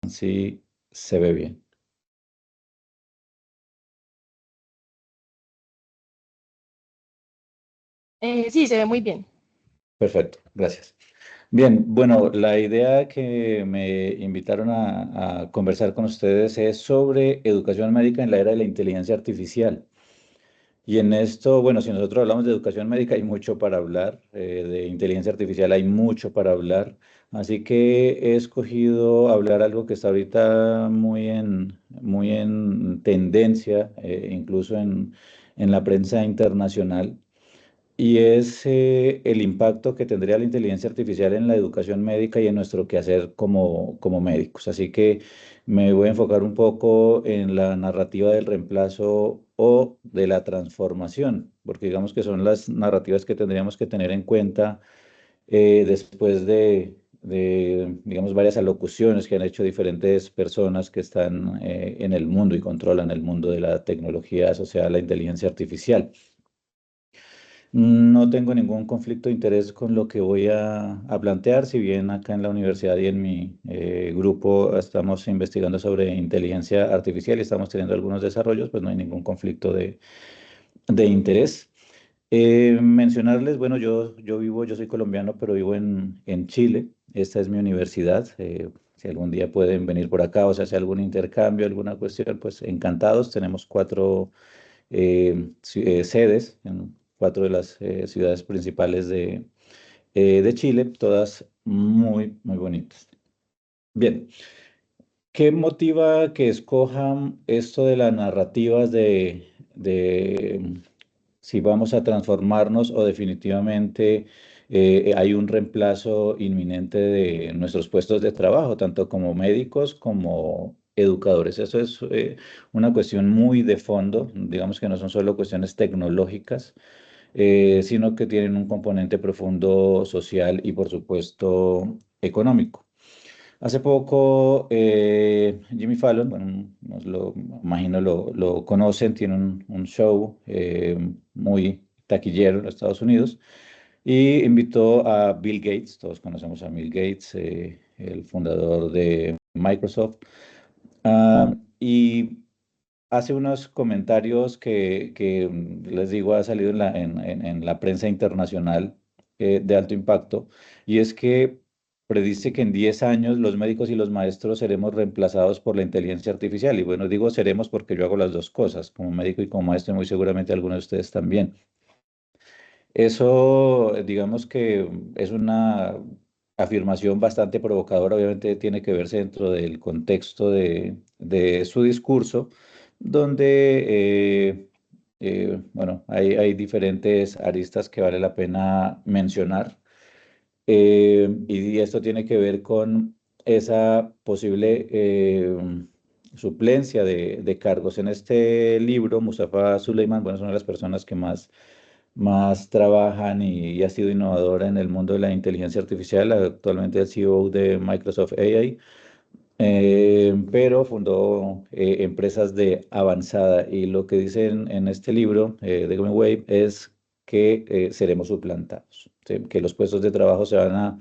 si se ve bien. Sí, se ve muy bien. Perfecto, gracias. Bien, bueno, la idea que me invitaron a conversar con ustedes es sobre educación médica en la era de la inteligencia artificial. Y en esto, bueno, si nosotros hablamos de educación médica, hay mucho para hablar, de inteligencia artificial hay mucho para hablar, así que he escogido hablar algo que está ahorita muy en tendencia, incluso en la prensa internacional, y es el impacto que tendría la inteligencia artificial en la educación médica y en nuestro quehacer como médicos. Así que me voy a enfocar un poco en la narrativa del reemplazo o de la transformación, porque digamos que son las narrativas que tendríamos que tener en cuenta después digamos, varias alocuciones que han hecho diferentes personas que están en el mundo y controlan el mundo de la tecnología asociada a la inteligencia artificial. No tengo ningún conflicto de interés con lo que voy a plantear, si bien acá en la universidad y en mi grupo estamos investigando sobre inteligencia artificial y estamos teniendo algunos desarrollos, pues no hay ningún conflicto de interés. Mencionarles, bueno, yo soy colombiano, pero vivo en Chile. Esta es mi universidad. Si algún día pueden venir por acá o se hace algún intercambio, alguna cuestión, pues encantados. Tenemos cuatro sedes en cuatro de las ciudades principales de Chile, todas muy bonitas. Bien, ¿qué motiva que escojan esto de las narrativas de si vamos a transformarnos o definitivamente hay un reemplazo inminente de nuestros puestos de trabajo, tanto como médicos como educadores? Eso es una cuestión muy de fondo, digamos que no son solo cuestiones tecnológicas, sino que tienen un componente profundo social y, por supuesto, económico. Hace poco, Jimmy Fallon, bueno, imagino lo conocen, tiene un show muy taquillero en los Estados Unidos y invitó a Bill Gates, todos conocemos a Bill Gates, el fundador de Microsoft, y hace unos comentarios que, les digo, ha salido en la prensa internacional de alto impacto, y es que predice que en 10 años los médicos y los maestros seremos reemplazados por la inteligencia artificial. Y bueno, digo seremos porque yo hago las dos cosas, como médico y como maestro, y muy seguramente algunos de ustedes también. Eso, digamos que es una afirmación bastante provocadora, obviamente tiene que verse dentro del contexto de su discurso, donde, bueno, hay diferentes aristas que vale la pena mencionar. Y esto tiene que ver con esa posible suplencia de cargos. En este libro, Mustafa Suleiman, bueno, es una de las personas que más trabajan y ha sido innovadora en el mundo de la inteligencia artificial, actualmente es CEO de Microsoft AI, pero fundó empresas de avanzada, y lo que dice en este libro, The Green Wave, es que seremos suplantados, ¿sí? Que los puestos de trabajo se van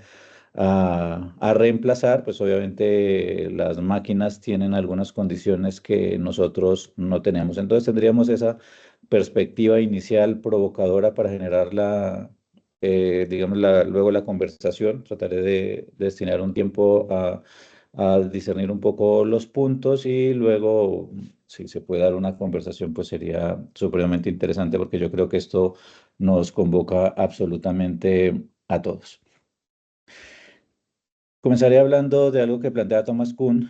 a reemplazar, pues obviamente las máquinas tienen algunas condiciones que nosotros no tenemos. Entonces tendríamos esa perspectiva inicial provocadora para generar digamos, luego la conversación. Trataré de destinar un tiempo a discernir un poco los puntos y luego, si se puede dar una conversación, pues sería supremamente interesante, porque yo creo que esto nos convoca absolutamente a todos. Comenzaré hablando de algo que plantea Thomas Kuhn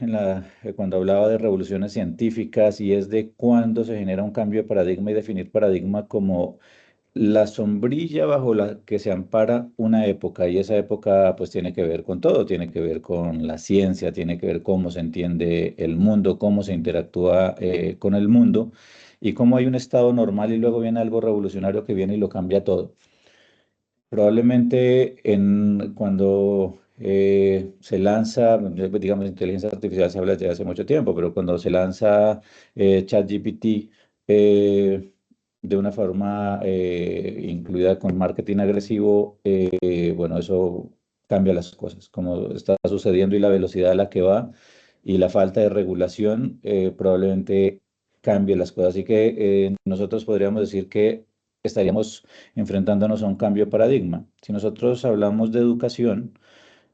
cuando hablaba de revoluciones científicas, y es de cuándo se genera un cambio de paradigma, y definir paradigma como la sombrilla bajo la que se ampara una época, y esa época pues tiene que ver con todo, tiene que ver con la ciencia, tiene que ver cómo se entiende el mundo, cómo se interactúa con el mundo, y cómo hay un estado normal y luego viene algo revolucionario que viene y lo cambia todo. Probablemente cuando se lanza, digamos, inteligencia artificial se habla desde hace mucho tiempo, pero cuando se lanza ChatGPT de una forma incluida con marketing agresivo, bueno, eso cambia las cosas, como está sucediendo y la velocidad a la que va. y la falta de regulación probablemente cambie las cosas. Así que nosotros podríamos decir que estaríamos enfrentándonos a un cambio de paradigma. Si nosotros hablamos de educación,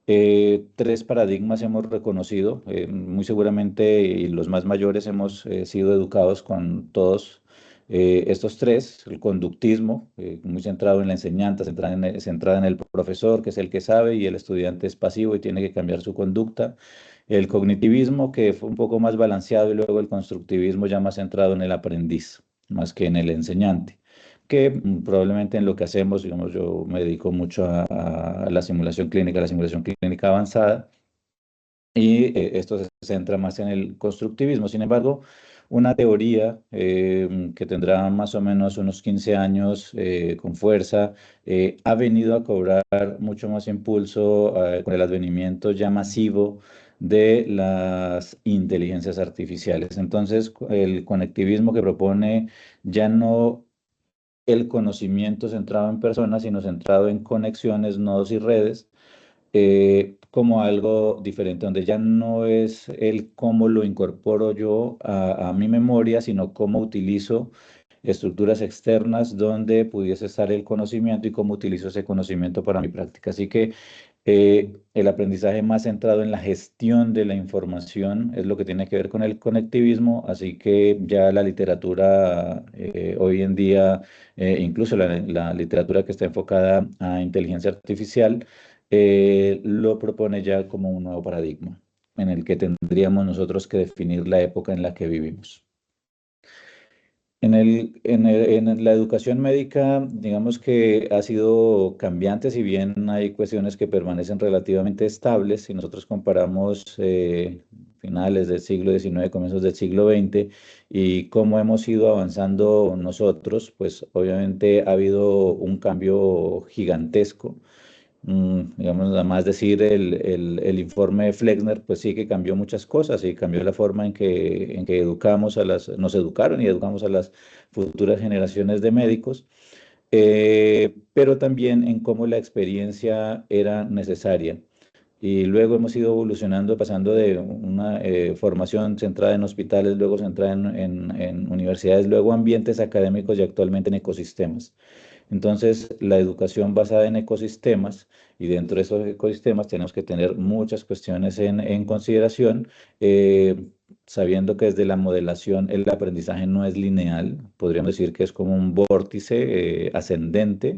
tres paradigmas hemos reconocido, muy seguramente, y los más mayores hemos sido educados con todos estos tres: el conductismo, muy centrado en la enseñanza, centrada en el profesor, que es el que sabe, y el estudiante es pasivo y tiene que cambiar su conducta; el cognitivismo, que fue un poco más balanceado; y luego el constructivismo, ya más centrado en el aprendiz, más que en el enseñante, que probablemente en lo que hacemos, digamos, yo me dedico mucho a la simulación clínica avanzada, y esto se centra más en el constructivismo. Sin embargo, una teoría que tendrá más o menos unos 15 años con fuerza, ha venido a cobrar mucho más impulso con el advenimiento ya masivo de las inteligencias artificiales. Entonces, el conectivismo que propone ya no el conocimiento centrado en personas, sino centrado en conexiones, nodos y redes, como algo diferente, donde ya no es el cómo lo incorporo yo a mi memoria, sino cómo utilizo estructuras externas donde pudiese estar el conocimiento y cómo utilizo ese conocimiento para mi práctica. Así que el aprendizaje más centrado en la gestión de la información es lo que tiene que ver con el conectivismo. Así que ya la literatura hoy en día, incluso la literatura que está enfocada a inteligencia artificial, lo propone ya como un nuevo paradigma en el que tendríamos nosotros que definir la época en la que vivimos. En la educación médica, digamos que ha sido cambiante, si bien hay cuestiones que permanecen relativamente estables. Si nosotros comparamos finales del siglo XIX, comienzos del siglo XX, y cómo hemos ido avanzando nosotros, pues obviamente ha habido un cambio gigantesco. Digamos, nada más decir el informe de Flexner, pues sí que cambió muchas cosas y cambió la forma en que educamos nos educaron y educamos a las futuras generaciones de médicos, pero también en cómo la experiencia era necesaria. Y luego hemos ido evolucionando, pasando de una formación centrada en hospitales, luego centrada en universidades, luego ambientes académicos, y actualmente en ecosistemas. Entonces, la educación basada en ecosistemas, y dentro de esos ecosistemas tenemos que tener muchas cuestiones en consideración, sabiendo que desde la modelación el aprendizaje no es lineal. Podríamos decir que es como un vórtice ascendente,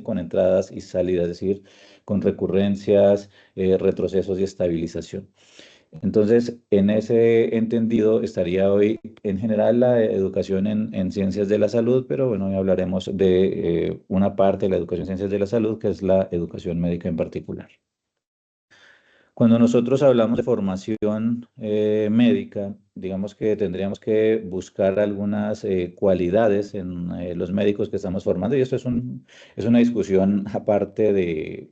con entradas y salidas, es decir, con recurrencias, retrocesos y estabilización. Entonces, en ese entendido estaría hoy en general la educación en ciencias de la salud, pero bueno, hoy hablaremos de una parte de la educación en ciencias de la salud, que es la educación médica en particular. Cuando nosotros hablamos de formación médica, digamos que tendríamos que buscar algunas cualidades en los médicos que estamos formando, y esto es una discusión aparte de,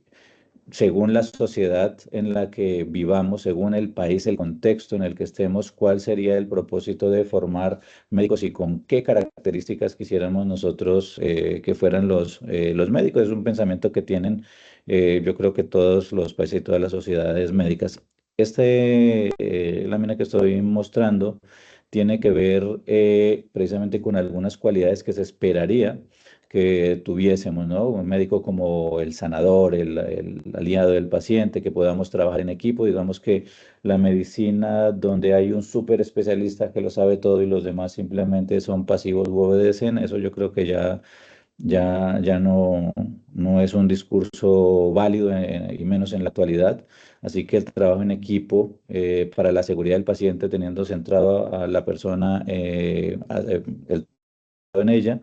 según la sociedad en la que vivamos, según el país, el contexto en el que estemos, cuál sería el propósito de formar médicos y con qué características quisiéramos nosotros que fueran los médicos. Es un pensamiento que tienen, yo creo que todos los países y todas las sociedades médicas. Lámina que estoy mostrando tiene que ver precisamente con algunas cualidades que se esperaría que tuviésemos, ¿no? Un médico como el sanador, el aliado del paciente, que podamos trabajar en equipo. Digamos que la medicina donde hay un súper especialista que lo sabe todo y los demás simplemente son pasivos u obedecen, eso yo creo que ya no es un discurso válido, y menos en la actualidad. Así que el trabajo en equipo para la seguridad del paciente, teniendo centrado a la persona, el en ella,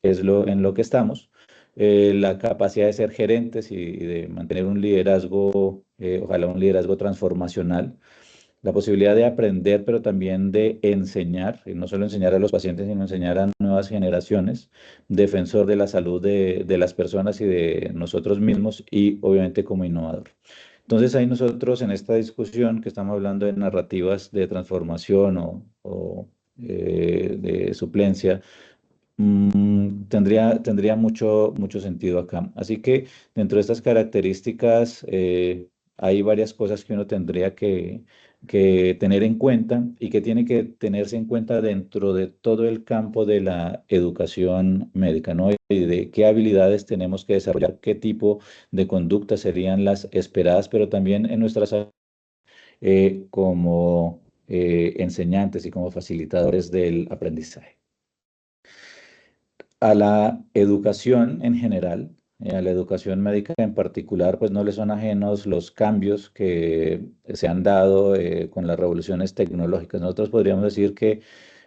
es en lo que estamos. La capacidad de ser gerentes y de mantener un liderazgo, ojalá un liderazgo transformacional. La posibilidad de aprender, pero también de enseñar, y no solo enseñar a los pacientes, sino enseñar a nuevas generaciones. Defensor de la salud de las personas y de nosotros mismos, y obviamente como innovador. Entonces ahí nosotros en esta discusión que estamos hablando de narrativas de transformación o de suplencia, tendría mucho sentido acá. Así que dentro de estas características hay varias cosas que uno tendría que tener en cuenta y que tiene que tenerse en cuenta dentro de todo el campo de la educación médica, ¿no? Y de qué habilidades tenemos que desarrollar, qué tipo de conductas serían las esperadas, pero también en nuestras como enseñantes y como facilitadores del aprendizaje. A la educación en general, a la educación médica en particular, pues no le son ajenos los cambios que se han dado con las revoluciones tecnológicas. Nosotros podríamos decir que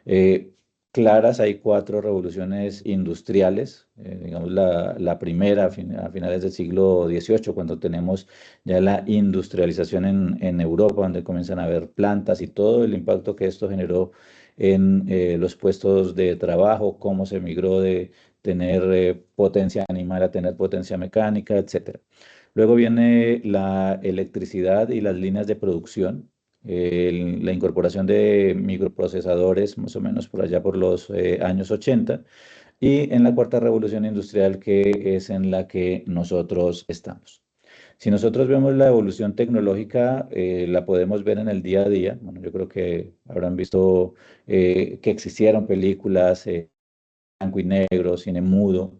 eh, claras hay cuatro revoluciones industriales. Digamos, la primera a finales del siglo XVIII, cuando tenemos ya la industrialización en Europa, donde comienzan a haber plantas y todo el impacto que esto generó en los puestos de trabajo, cómo se migró de tener potencia animal a tener potencia mecánica, etcétera. Luego viene la electricidad y las líneas de producción, la incorporación de microprocesadores, más o menos por allá por los años 80, y en la cuarta revolución industrial, que es en la que nosotros estamos. Si nosotros vemos la evolución tecnológica, la podemos ver en el día a día. Bueno, yo creo que habrán visto que existieron películas blanco y negro, cine mudo,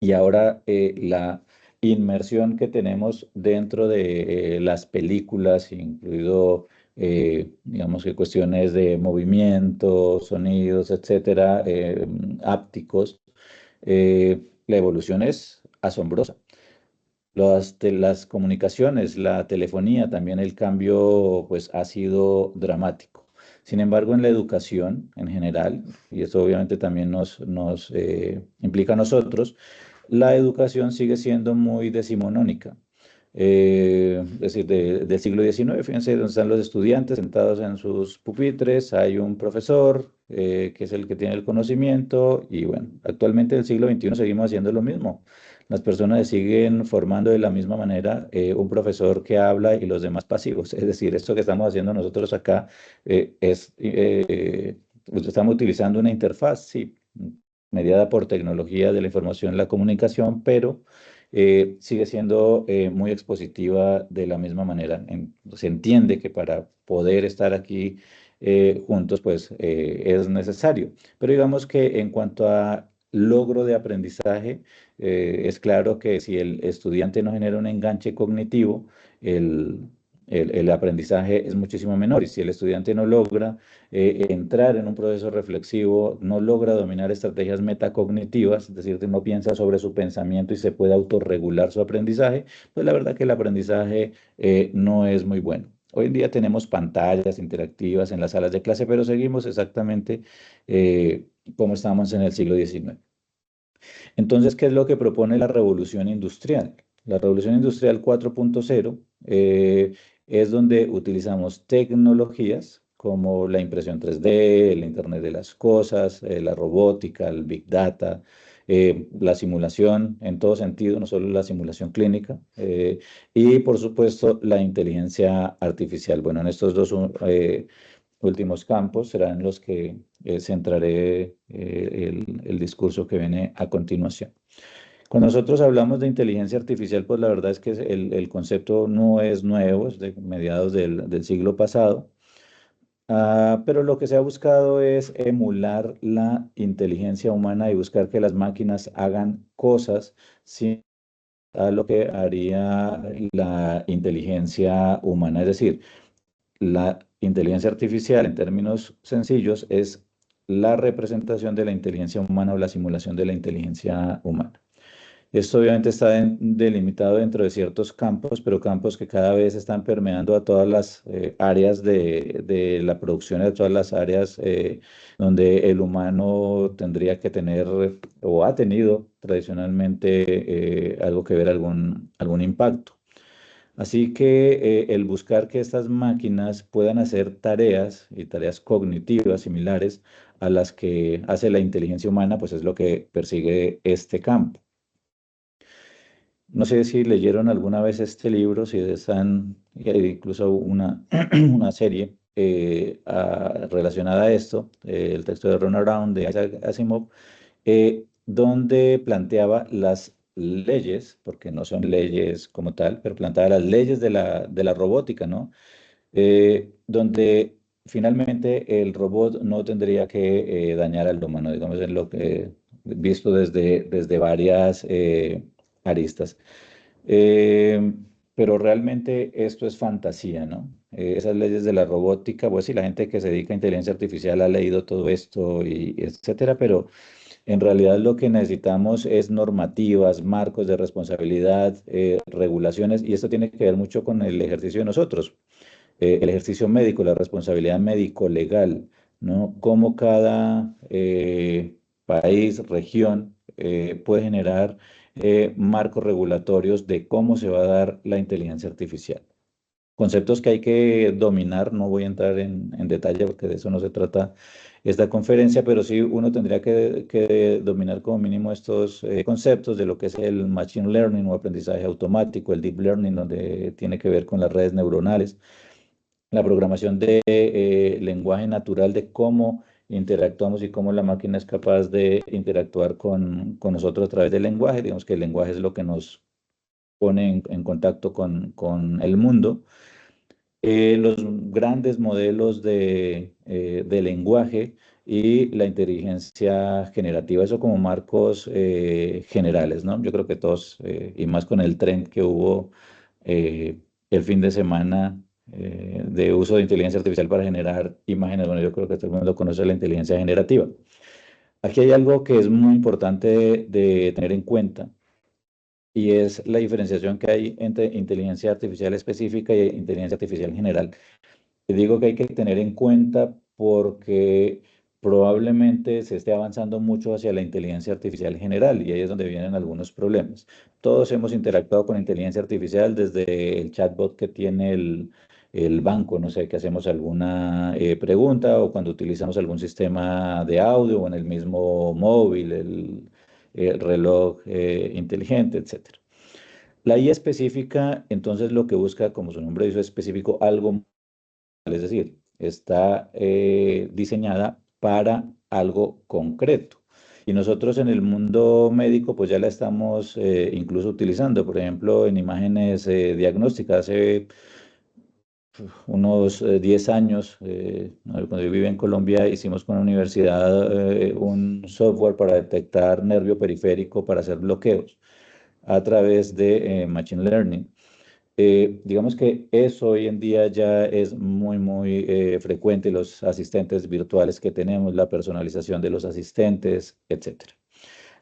y ahora la inmersión que tenemos dentro de las películas, incluido, digamos que cuestiones de movimiento, sonidos, etcétera, ápticos, la evolución es asombrosa. Las comunicaciones, la telefonía, también el cambio pues ha sido dramático. Sin embargo, en la educación en general, y eso obviamente también nos implica a nosotros, la educación sigue siendo muy decimonónica. Es decir, del siglo XIX, fíjense donde están los estudiantes sentados en sus pupitres, hay un profesor que es el que tiene el conocimiento, y bueno, actualmente en el siglo XXI seguimos haciendo lo mismo. Las personas siguen formando de la misma manera un profesor que habla y los demás pasivos. Es decir, esto que estamos haciendo nosotros acá pues estamos utilizando una interfaz, sí, mediada por tecnología de la información y la comunicación, pero sigue siendo muy expositiva de la misma manera. Se entiende que para poder estar aquí juntos, pues es necesario. Pero digamos que en cuanto a logro de aprendizaje, es claro que si el estudiante no genera un enganche cognitivo, el, el aprendizaje es muchísimo menor. Y si el estudiante no logra entrar en un proceso reflexivo, no logra dominar estrategias metacognitivas, es decir, que no piensa sobre su pensamiento y se puede autorregular su aprendizaje, pues la verdad que el aprendizaje no es muy bueno. Hoy en día tenemos pantallas interactivas en las salas de clase, pero seguimos exactamente como estábamos en el siglo XIX. Entonces, ¿qué es lo que propone la revolución industrial? La revolución industrial 4.0 es donde utilizamos tecnologías como la impresión 3D, el Internet de las cosas, la robótica, el Big Data, la simulación en todo sentido, no solo la simulación clínica, y por supuesto la inteligencia artificial. Bueno, en estos dos últimos campos serán los que centraré el discurso que viene a continuación. Cuando nosotros hablamos de inteligencia artificial, pues la verdad es que el concepto no es nuevo, es de mediados del siglo pasado, pero lo que se ha buscado es emular la inteligencia humana y buscar que las máquinas hagan cosas sin a lo que haría la inteligencia humana. Es decir, la inteligencia artificial, en términos sencillos, es la representación de la inteligencia humana o la simulación de la inteligencia humana. Esto obviamente está delimitado dentro de ciertos campos, pero campos que cada vez están permeando a todas las áreas de la producción, a todas las áreas donde el humano tendría que tener o ha tenido tradicionalmente algo que ver, algún impacto. Así que el buscar que estas máquinas puedan hacer tareas y tareas cognitivas similares a las que hace la inteligencia humana, pues es lo que persigue este campo. No sé si leyeron alguna vez este libro, si están, incluso una serie relacionada a esto, el texto de Run Around de Isaac Asimov, donde planteaba leyes, porque no son leyes como tal, pero plantea las leyes de la robótica, ¿no? Donde finalmente el robot no tendría que dañar al humano, digamos, en lo que visto desde varias aristas. Eh, pero realmente esto es fantasía, ¿no? Esas leyes de la robótica, pues sí, la gente que se dedica a inteligencia artificial ha leído todo esto y etcétera, pero en realidad lo que necesitamos es normativas, marcos de responsabilidad, regulaciones, y esto tiene que ver mucho con el ejercicio de nosotros, el ejercicio médico, la responsabilidad médico-legal, ¿no? Cómo cada país, región, puede generar marcos regulatorios de cómo se va a dar la inteligencia artificial. Conceptos que hay que dominar, no voy a entrar en detalle porque de eso no se trata esta conferencia, pero sí uno tendría que dominar como mínimo estos conceptos de lo que es el machine learning o aprendizaje automático, el deep learning, donde tiene que ver con las redes neuronales, la programación de lenguaje natural, de cómo interactuamos y cómo la máquina es capaz de interactuar con nosotros a través del lenguaje. Digamos que el lenguaje es lo que nos pone en contacto con el mundo. Los grandes modelos de lenguaje y la inteligencia generativa, eso como marcos generales, ¿no? Yo creo que todos, y más con el trend que hubo el fin de semana de uso de inteligencia artificial para generar imágenes, bueno, yo creo que todo el mundo conoce la inteligencia generativa. Aquí hay algo que es muy importante de tener en cuenta y es la diferenciación que hay entre inteligencia artificial específica y inteligencia artificial general. Te digo que hay que tener en cuenta porque probablemente se esté avanzando mucho hacia la inteligencia artificial general y ahí es donde vienen algunos problemas. Todos hemos interactuado con inteligencia artificial desde el chatbot que tiene el banco, no sé, que hacemos alguna pregunta o cuando utilizamos algún sistema de audio o en el mismo móvil, el reloj inteligente, etcétera. La IA específica, entonces lo que busca, como su nombre dice, específico, algo, es decir, está diseñada para algo concreto. Y nosotros en el mundo médico, pues ya la estamos incluso utilizando, por ejemplo, en imágenes diagnósticas. Hace unos 10 años, cuando yo vivía en Colombia, hicimos con la universidad un software para detectar nervio periférico para hacer bloqueos a través de Machine Learning. Digamos que eso hoy en día ya es muy frecuente, los asistentes virtuales que tenemos, la personalización de los asistentes, etcétera.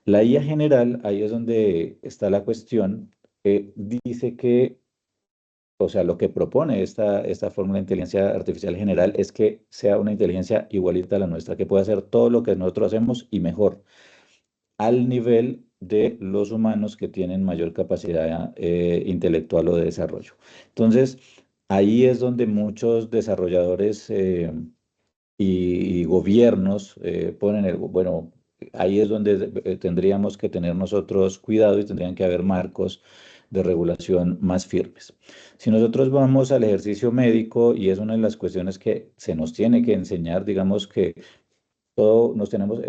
La IA general, ahí es donde está la cuestión, dice que, o sea, lo que propone esta fórmula de inteligencia artificial general es que sea una inteligencia igualita a la nuestra, que pueda hacer todo lo que nosotros hacemos y mejor al nivel de los humanos que tienen mayor capacidad intelectual o de desarrollo. Entonces, ahí es donde muchos desarrolladores y gobiernos ponen bueno, ahí es donde tendríamos que tener nosotros cuidado y tendrían que haber marcos de regulación más firmes. Si nosotros vamos al ejercicio médico, y es una de las cuestiones que se nos tiene que enseñar, digamos que todo nos tenemos,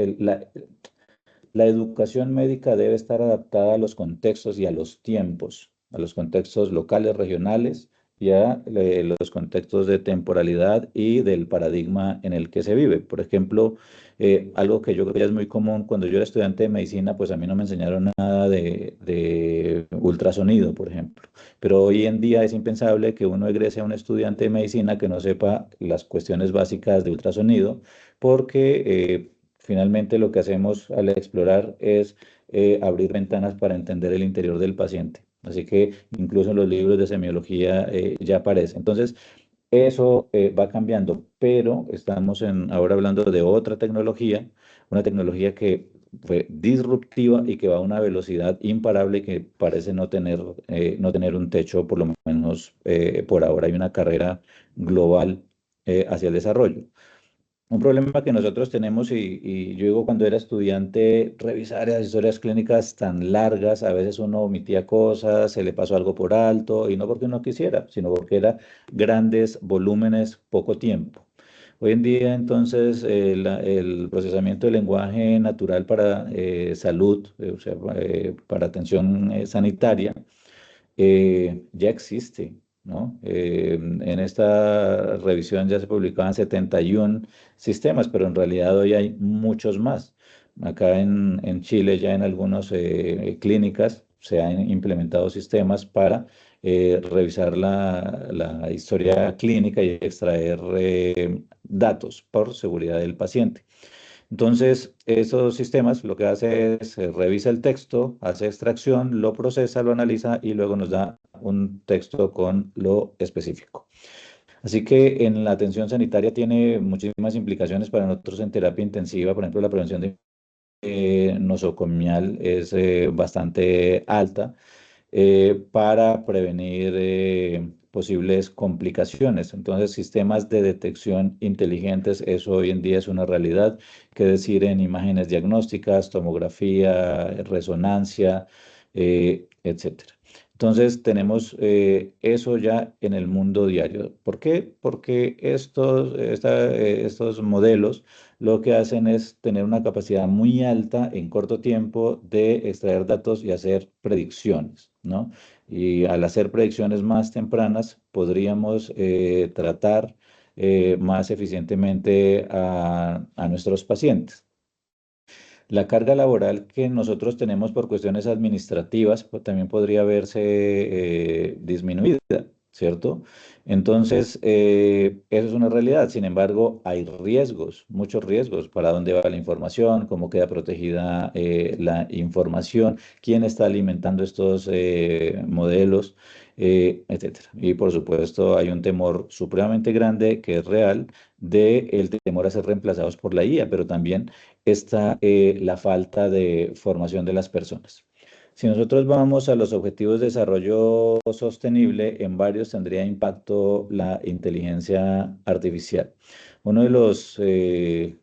la educación médica debe estar adaptada a los contextos y a los tiempos, a los contextos locales, regionales y a los contextos de temporalidad y del paradigma en el que se vive. Por ejemplo, algo que yo creo que ya es muy común, cuando yo era estudiante de medicina, pues a mí no me enseñaron nada de ultrasonido, por ejemplo. Pero hoy en día es impensable que uno egrese a un estudiante de medicina que no sepa las cuestiones básicas de ultrasonido, porque finalmente, lo que hacemos al explorar es abrir ventanas para entender el interior del paciente. Así que incluso en los libros de semiología ya aparece. Entonces, eso va cambiando, pero estamos ahora hablando de otra tecnología, una tecnología que fue disruptiva y que va a una velocidad imparable y que parece no tener un techo, por lo menos por ahora. Hay una carrera global hacia el desarrollo. Un problema que nosotros tenemos, y yo digo cuando era estudiante, revisar esas historias clínicas tan largas, a veces uno omitía cosas, se le pasó algo por alto, y no porque uno quisiera, sino porque era grandes volúmenes, poco tiempo. Hoy en día, entonces, el procesamiento del lenguaje natural para salud, o sea, para atención sanitaria, ya existe, ¿no? En esta revisión ya se publicaban 71 sistemas, pero en realidad hoy hay muchos más. Acá en Chile ya en algunas clínicas se han implementado sistemas para revisar la historia clínica y extraer datos por seguridad del paciente. Entonces, esos sistemas lo que hace es revisa el texto, hace extracción, lo procesa, lo analiza y luego nos da un texto con lo específico. Así que en la atención sanitaria tiene muchísimas implicaciones para nosotros en terapia intensiva. Por ejemplo, la prevención de nosocomial es bastante alta para prevenir posibles complicaciones. Entonces, sistemas de detección inteligentes, eso hoy en día es una realidad, que decir en imágenes diagnósticas, tomografía, resonancia, etcétera. Entonces, tenemos eso ya en el mundo diario. ¿Por qué? Porque estos modelos lo que hacen es tener una capacidad muy alta en corto tiempo de extraer datos y hacer predicciones, ¿no? Y al hacer predicciones más tempranas, podríamos tratar más eficientemente a nuestros pacientes. La carga laboral que nosotros tenemos por cuestiones administrativas también podría verse disminuida, ¿cierto? Entonces, eso es una realidad. Sin embargo, hay riesgos, muchos riesgos para dónde va la información, cómo queda protegida la información, quién está alimentando estos modelos, etcétera. Y por supuesto, hay un temor supremamente grande que es real de el temor a ser reemplazados por la IA, pero también está la falta de formación de las personas. Si nosotros vamos a los objetivos de desarrollo sostenible, en varios tendría impacto la inteligencia artificial. Uno de los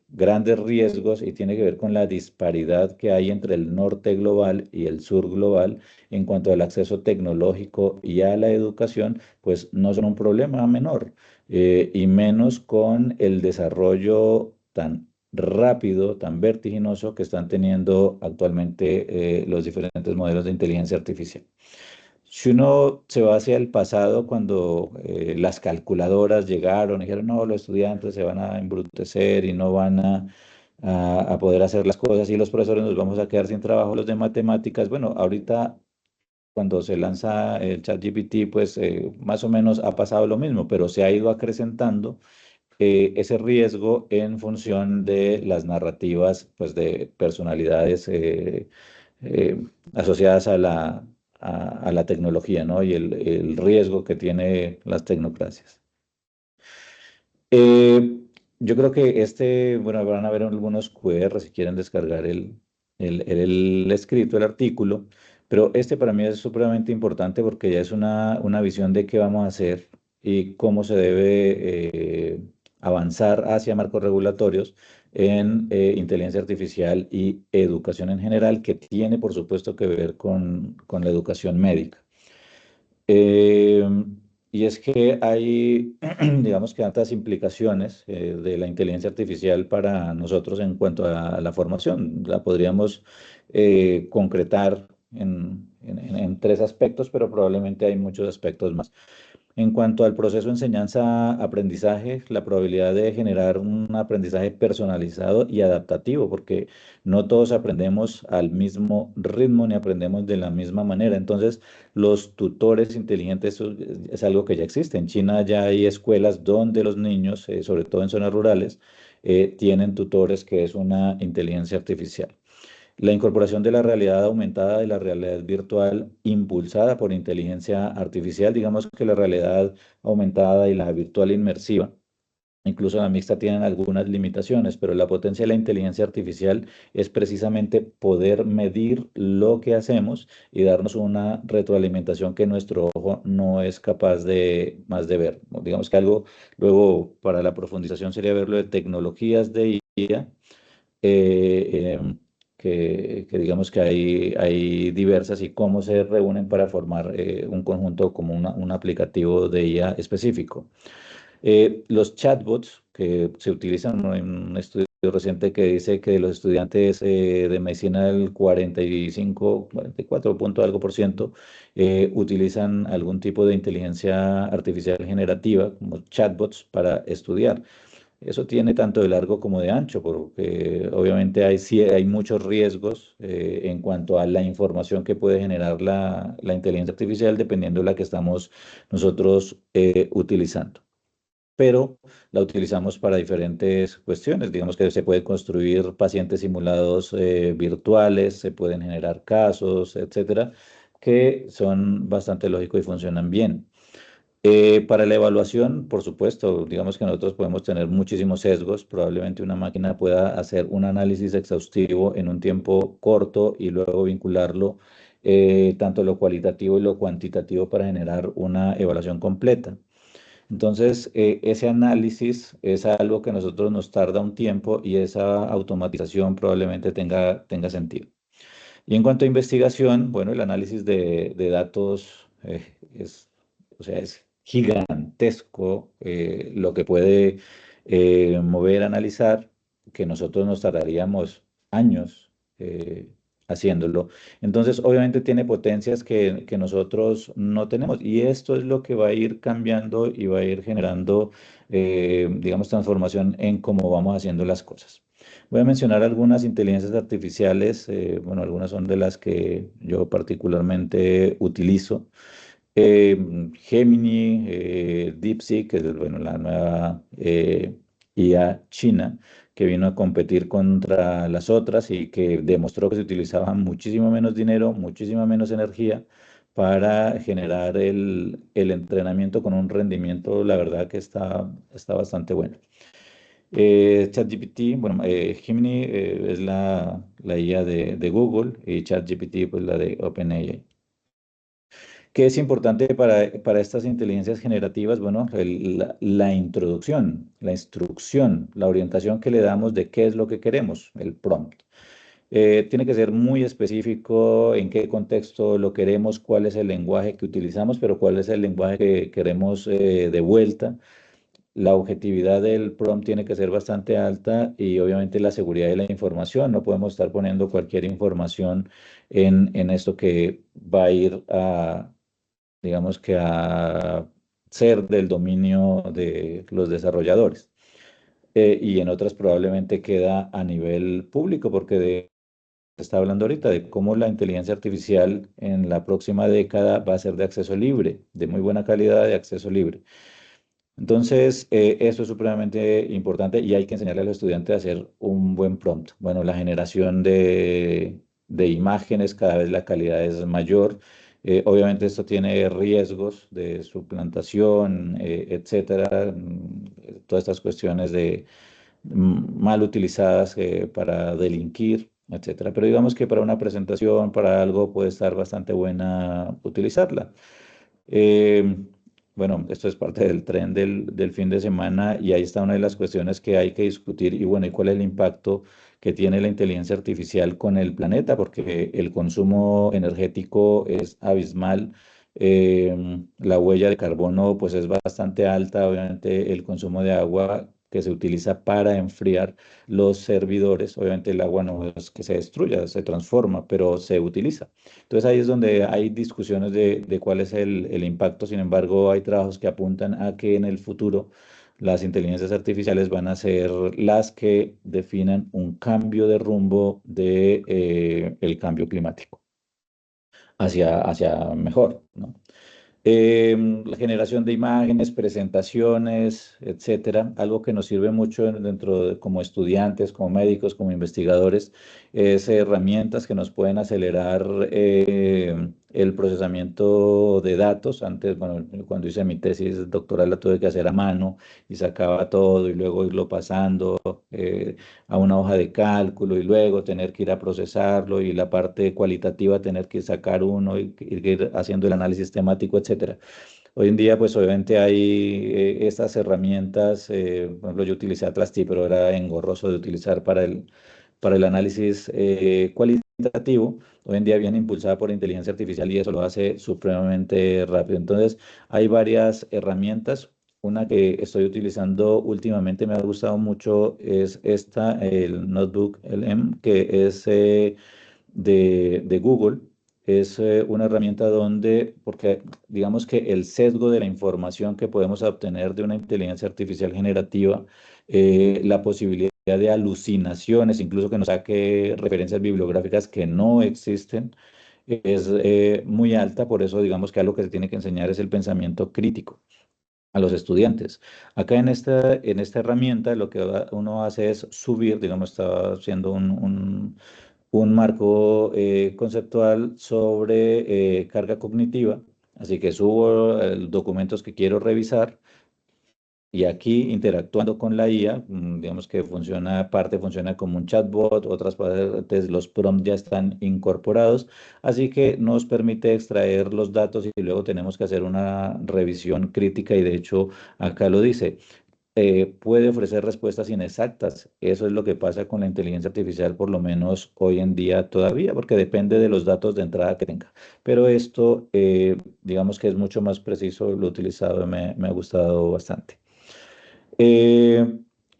grandes riesgos, y tiene que ver con la disparidad que hay entre el norte global y el sur global en cuanto al acceso tecnológico y a la educación, pues no son un problema menor, y menos con el desarrollo tan rápido, tan vertiginoso que están teniendo actualmente los diferentes modelos de inteligencia artificial. Si uno se va hacia el pasado, cuando las calculadoras llegaron y dijeron, no, los estudiantes se van a embrutecer y no van a poder hacer las cosas y los profesores nos vamos a quedar sin trabajo, los de matemáticas, bueno, ahorita cuando se lanza el ChatGPT, pues más o menos ha pasado lo mismo, pero se ha ido acrecentando ese riesgo en función de las narrativas pues, de personalidades eh, asociadas a la tecnología, ¿no? Y el riesgo que tiene las tecnocracias. Eh, yo creo que bueno, van a ver algunos QR si quieren descargar el escrito, el artículo, pero este para mí es supremamente importante porque ya es una visión de qué vamos a hacer y cómo se debe avanzar hacia marcos regulatorios en inteligencia artificial y educación en general, que tiene, por supuesto, que ver con la educación médica. Eh, y es que hay, digamos que altas implicaciones de la inteligencia artificial para nosotros en cuanto a la formación. La podríamos concretar en tres aspectos, pero probablemente hay muchos aspectos más. En cuanto al proceso de enseñanza-aprendizaje, la probabilidad de generar un aprendizaje personalizado y adaptativo, porque no todos aprendemos al mismo ritmo ni aprendemos de la misma manera. Entonces, los tutores inteligentes eso es algo que ya existe. En China ya hay escuelas donde los niños, sobre todo en zonas rurales, tienen tutores que es una inteligencia artificial. La incorporación de la realidad aumentada y la realidad virtual impulsada por inteligencia artificial, digamos que la realidad aumentada y la virtual inmersiva, incluso la mixta, tienen algunas limitaciones, pero la potencia de la inteligencia artificial es precisamente poder medir lo que hacemos y darnos una retroalimentación que nuestro ojo no es capaz de más de ver. Digamos que algo luego para la profundización sería verlo de tecnologías de IA que digamos que hay diversas y cómo se reúnen para formar un conjunto como un aplicativo de IA específico. Los chatbots que se utilizan, ¿no? Hay un estudio reciente que dice que los estudiantes de medicina, el 45, 44 punto algo por ciento, utilizan algún tipo de inteligencia artificial generativa, como chatbots, para estudiar. Eso tiene tanto de largo como de ancho, porque obviamente sí hay muchos riesgos en cuanto a la información que puede generar la inteligencia artificial dependiendo de la que estamos nosotros utilizando. Pero la utilizamos para diferentes cuestiones. Digamos que se puede construir pacientes simulados virtuales, se pueden generar casos, etcétera, que son bastante lógicos y funcionan bien. Para la evaluación, por supuesto, digamos que nosotros podemos tener muchísimos sesgos. Probablemente una máquina pueda hacer un análisis exhaustivo en un tiempo corto y luego vincularlo tanto lo cualitativo y lo cuantitativo para generar una evaluación completa. Entonces, ese análisis es algo que a nosotros nos tarda un tiempo y esa automatización probablemente tenga sentido. Y en cuanto a investigación, bueno, el análisis de datos o sea, es gigantesco lo que puede mover, analizar, que nosotros nos tardaríamos años haciéndolo. Entonces, obviamente tiene potencias que nosotros no tenemos y esto es lo que va a ir cambiando y va a ir generando, digamos, transformación en cómo vamos haciendo las cosas. Voy a mencionar algunas inteligencias artificiales, bueno, algunas son de las que yo particularmente utilizo. Gemini, DeepSeek, que es bueno, la nueva IA china, que vino a competir contra las otras y que demostró que se utilizaba muchísimo menos dinero, muchísima menos energía para generar el entrenamiento con un rendimiento, la verdad que está bastante bueno. ChatGPT, bueno, Gemini es la IA de Google y ChatGPT pues la de OpenAI. ¿Qué es importante para estas inteligencias generativas? Bueno, la introducción, la instrucción, la orientación que le damos de qué es lo que queremos, el prompt. Tiene que ser muy específico en qué contexto lo queremos, cuál es el lenguaje que utilizamos, pero cuál es el lenguaje que queremos de vuelta. La objetividad del prompt tiene que ser bastante alta y obviamente la seguridad de la información. No podemos estar poniendo cualquier información en esto que va a ir a, digamos que a ser del dominio de los desarrolladores. Y en otras probablemente queda a nivel público, porque se está hablando ahorita de cómo la inteligencia artificial en la próxima década va a ser de acceso libre, de muy buena calidad, de acceso libre. Entonces, eso es supremamente importante y hay que enseñarle a los estudiantes a hacer un buen prompt. Bueno, la generación de imágenes, cada vez la calidad es mayor. Obviamente esto tiene riesgos de suplantación, etcétera. Todas estas cuestiones de mal utilizadas para delinquir, etcétera. Pero digamos que para una presentación, para algo, puede estar bastante buena utilizarla. Eh, bueno, esto es parte del tren del fin de semana y ahí está una de las cuestiones que hay que discutir y bueno, ¿y cuál es el impacto que tiene la inteligencia artificial con el planeta? Porque el consumo energético es abismal, la huella de carbono pues es bastante alta, obviamente el consumo de agua que se utiliza para enfriar los servidores, obviamente el agua no es que se destruya, se transforma, pero se utiliza. Entonces ahí es donde hay discusiones de cuál es el impacto. Sin embargo, hay trabajos que apuntan a que en el futuro las inteligencias artificiales van a ser las que definan un cambio de rumbo de, el cambio climático hacia mejor, ¿no? La generación de imágenes, presentaciones, etcétera, algo que nos sirve mucho como estudiantes, como médicos, como investigadores, es herramientas que nos pueden acelerar el procesamiento de datos. Antes, bueno, cuando hice mi tesis doctoral la tuve que hacer a mano y sacaba todo y luego irlo pasando a una hoja de cálculo y luego tener que ir a procesarlo y la parte cualitativa tener que sacar uno y ir haciendo el análisis temático, etcétera. Hoy en día, pues obviamente hay estas herramientas, por ejemplo, yo utilicé Atlas T, pero era engorroso de utilizar para el análisis cualitativo. Hoy en día viene impulsada por inteligencia artificial y eso lo hace supremamente rápido. Entonces, hay varias herramientas. una que estoy utilizando últimamente, me ha gustado mucho, es esta, el Notebook LM, que es de Google. Es una herramienta donde, porque digamos que el sesgo de la información que podemos obtener de una inteligencia artificial generativa, la posibilidad de alucinaciones, incluso que nos saque referencias bibliográficas que no existen, es muy alta. Por eso digamos que algo que se tiene que enseñar es el pensamiento crítico a los estudiantes. Acá en esta herramienta lo que uno hace es subir, digamos, está haciendo un marco conceptual sobre carga cognitiva, así que subo documentos que quiero revisar y aquí interactuando con la IA, digamos que funciona, parte funciona como un chatbot, otras partes los prompts ya están incorporados, así que nos permite extraer los datos y luego tenemos que hacer una revisión crítica y de hecho acá lo dice. Puede ofrecer respuestas inexactas. Eso es lo que pasa con la inteligencia artificial, por lo menos hoy en día todavía, porque depende de los datos de entrada que tenga. Pero esto, digamos que es mucho más preciso, lo he utilizado y me ha gustado bastante. Eh,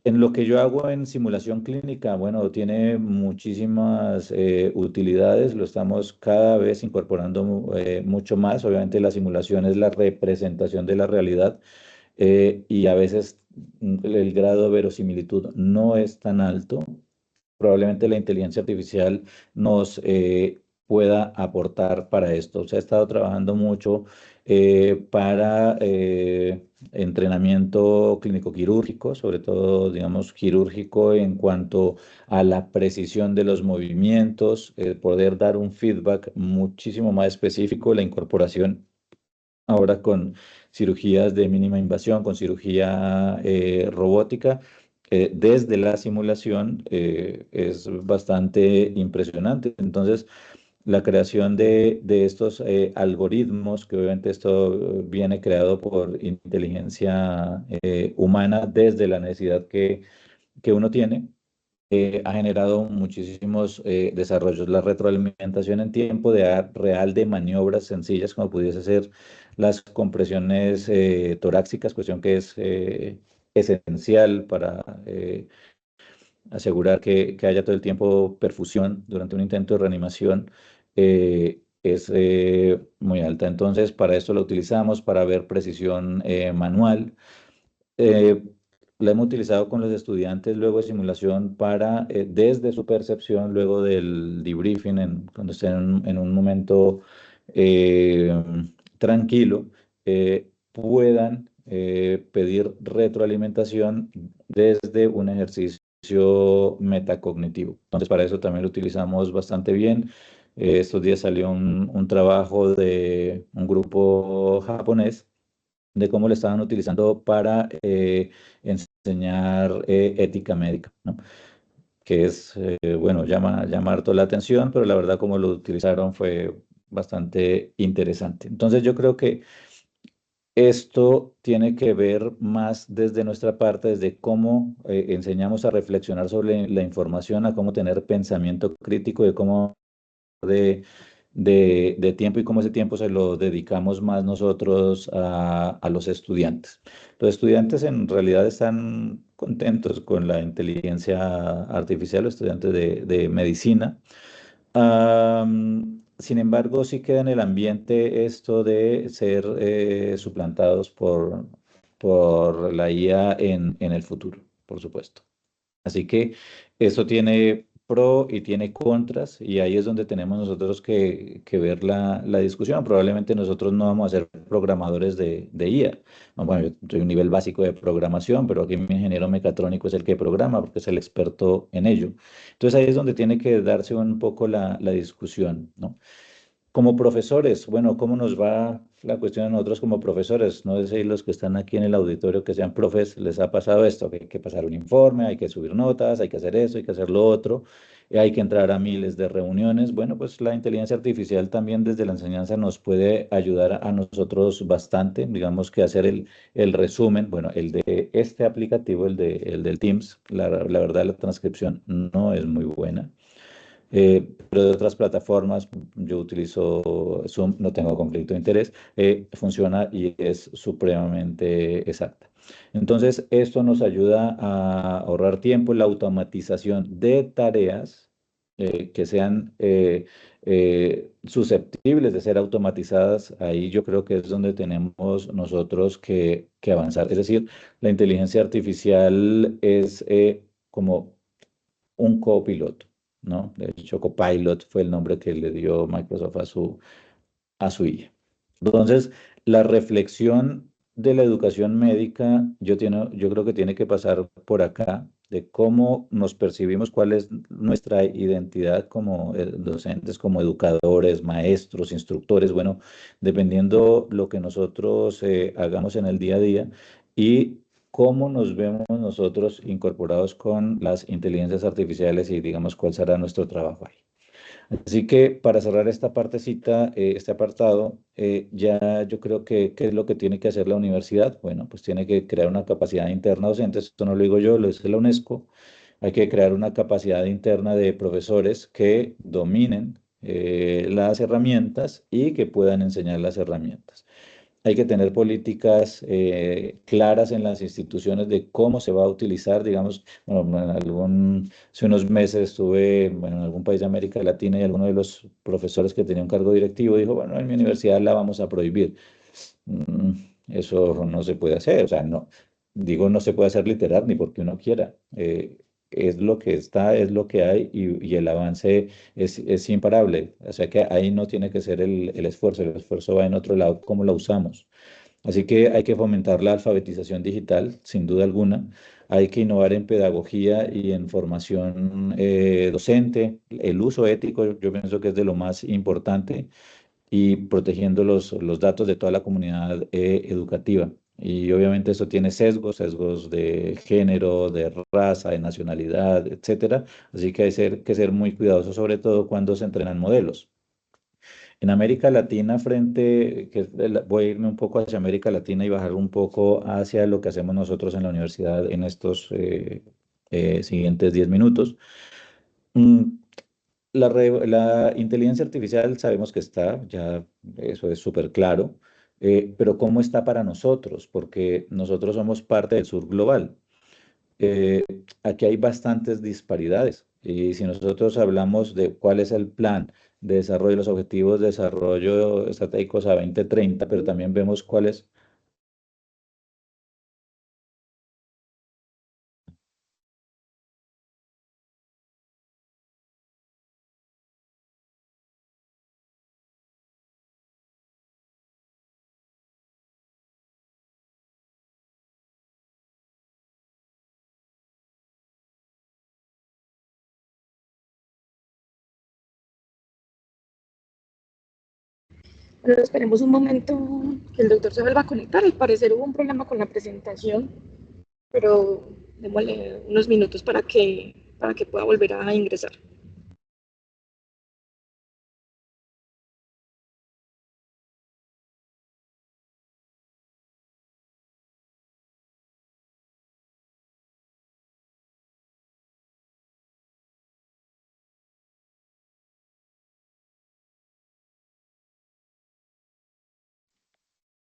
en lo que yo hago en simulación clínica, bueno, tiene muchísimas utilidades, lo estamos cada vez incorporando mucho más. Obviamente la simulación es la representación de la realidad y a veces el grado de verosimilitud no es tan alto. Probablemente la inteligencia artificial nos pueda aportar para esto. Se ha estado trabajando mucho para entrenamiento clínico quirúrgico, sobre todo, digamos, quirúrgico en cuanto a la precisión de los movimientos, poder dar un feedback muchísimo más específico, la incorporación ahora con cirugías de mínima invasión, con cirugía robótica, desde la simulación es bastante impresionante. Entonces, la creación de estos algoritmos, que obviamente esto viene creado por inteligencia humana desde la necesidad que uno tiene, ha generado muchísimos desarrollos. La retroalimentación en tiempo real de maniobras sencillas, como pudiese ser las compresiones torácicas, cuestión que es esencial para asegurar que haya todo el tiempo perfusión durante un intento de reanimación, es muy alta. Entonces, para esto lo utilizamos para ver precisión manual. eh, la hemos utilizado con los estudiantes luego de simulación para, desde su percepción, luego del debriefing, cuando estén en un momento eh, tranquilo, puedan pedir retroalimentación desde un ejercicio metacognitivo. Entonces, para eso también lo utilizamos bastante bien. Estos días salió un trabajo de un grupo japonés de cómo lo estaban utilizando para enseñar ética médica, ¿no? Que es, bueno, llama harto la atención, pero la verdad como lo utilizaron fue bastante interesante. Entonces yo creo que esto tiene que ver más desde nuestra parte, desde cómo enseñamos a reflexionar sobre la información, a cómo tener pensamiento crítico, de cómo de tiempo y cómo ese tiempo se lo dedicamos más nosotros a los estudiantes. Los estudiantes en realidad están contentos con la inteligencia artificial, los estudiantes de medicina. Sin embargo, sí queda en el ambiente esto de ser suplantados por la IA en el futuro, por supuesto. Así que eso tiene pro y tiene contras y ahí es donde tenemos nosotros que ver la discusión. Probablemente nosotros no vamos a ser programadores de IA. No, bueno, yo soy un nivel básico de programación, pero aquí mi ingeniero mecatrónico es el que programa porque es el experto en ello. Entonces ahí es donde tiene que darse un poco la discusión, ¿no? Como profesores, bueno, ¿cómo nos va la cuestión a nosotros como profesores? No sé si los que están aquí en el auditorio que sean profes, les ha pasado esto, que hay que pasar un informe, hay que subir notas, hay que hacer eso, hay que hacer lo otro, hay que entrar a miles de reuniones. Bueno, pues la inteligencia artificial también desde la enseñanza nos puede ayudar a nosotros bastante, digamos que hacer el resumen, bueno, el de este aplicativo, el del Teams, la verdad la transcripción no es muy buena. Pero de otras plataformas, yo utilizo Zoom, no tengo conflicto de interés, funciona y es supremamente exacta. Entonces, esto nos ayuda a ahorrar tiempo, la automatización de tareas que sean susceptibles de ser automatizadas. Ahí yo creo que es donde tenemos nosotros que avanzar. Es decir, la inteligencia artificial es como un copiloto, ¿no? De hecho, Copilot fue el nombre que le dio Microsoft a su IA. Entonces, la reflexión de la educación médica, yo creo que tiene que pasar por acá, de cómo nos percibimos, cuál es nuestra identidad como docentes, como educadores, maestros, instructores, bueno, dependiendo lo que nosotros hagamos en el día a día y cómo nos vemos nosotros incorporados con las inteligencias artificiales y digamos cuál será nuestro trabajo ahí. Así que para cerrar esta partecita, este apartado, ya yo creo que ¿qué es lo que tiene que hacer la universidad? Bueno, pues tiene que crear una capacidad interna docente, esto no lo digo yo, lo dice la UNESCO. Hay que crear una capacidad interna de profesores que dominen las herramientas y que puedan enseñar las herramientas. Hay que tener políticas claras en las instituciones de cómo se va a utilizar, digamos, bueno, hace unos meses estuve, bueno, en algún país de América Latina y alguno de los profesores que tenía un cargo directivo dijo, bueno, en mi universidad la vamos a prohibir. Mm, Eso no se puede hacer, o sea, no, digo, no se puede hacer literal ni porque uno quiera. Es lo que está, es lo que hay y el avance es imparable. O sea que ahí no tiene que ser el esfuerzo va en otro lado, cómo lo usamos. Así que hay que fomentar la alfabetización digital, sin duda alguna. Hay que innovar en pedagogía y en formación docente. El uso ético, yo pienso que es de lo más importante y protegiendo los datos de toda la comunidad educativa. Y obviamente eso tiene sesgos, sesgos de género, de raza, de nacionalidad, etcétera. Así que hay que ser muy cuidadosos, sobre todo cuando se entrenan modelos. En América Latina, voy a irme un poco hacia América Latina y bajar un poco hacia lo que hacemos nosotros en la universidad en estos siguientes 10 minutos. Mm, la inteligencia artificial sabemos que está, ya eso es súper claro, pero ¿cómo está para nosotros? Porque nosotros somos parte del sur global. Eh, Aquí hay bastantes disparidades y si nosotros hablamos de cuál es el plan de desarrollo, los objetivos de desarrollo estratégicos a 2030, pero también vemos cuáles. Pero esperemos un momento que el doctor se vuelva a conectar. Al parecer hubo un problema con la presentación, pero démosle unos minutos para que pueda volver a ingresar.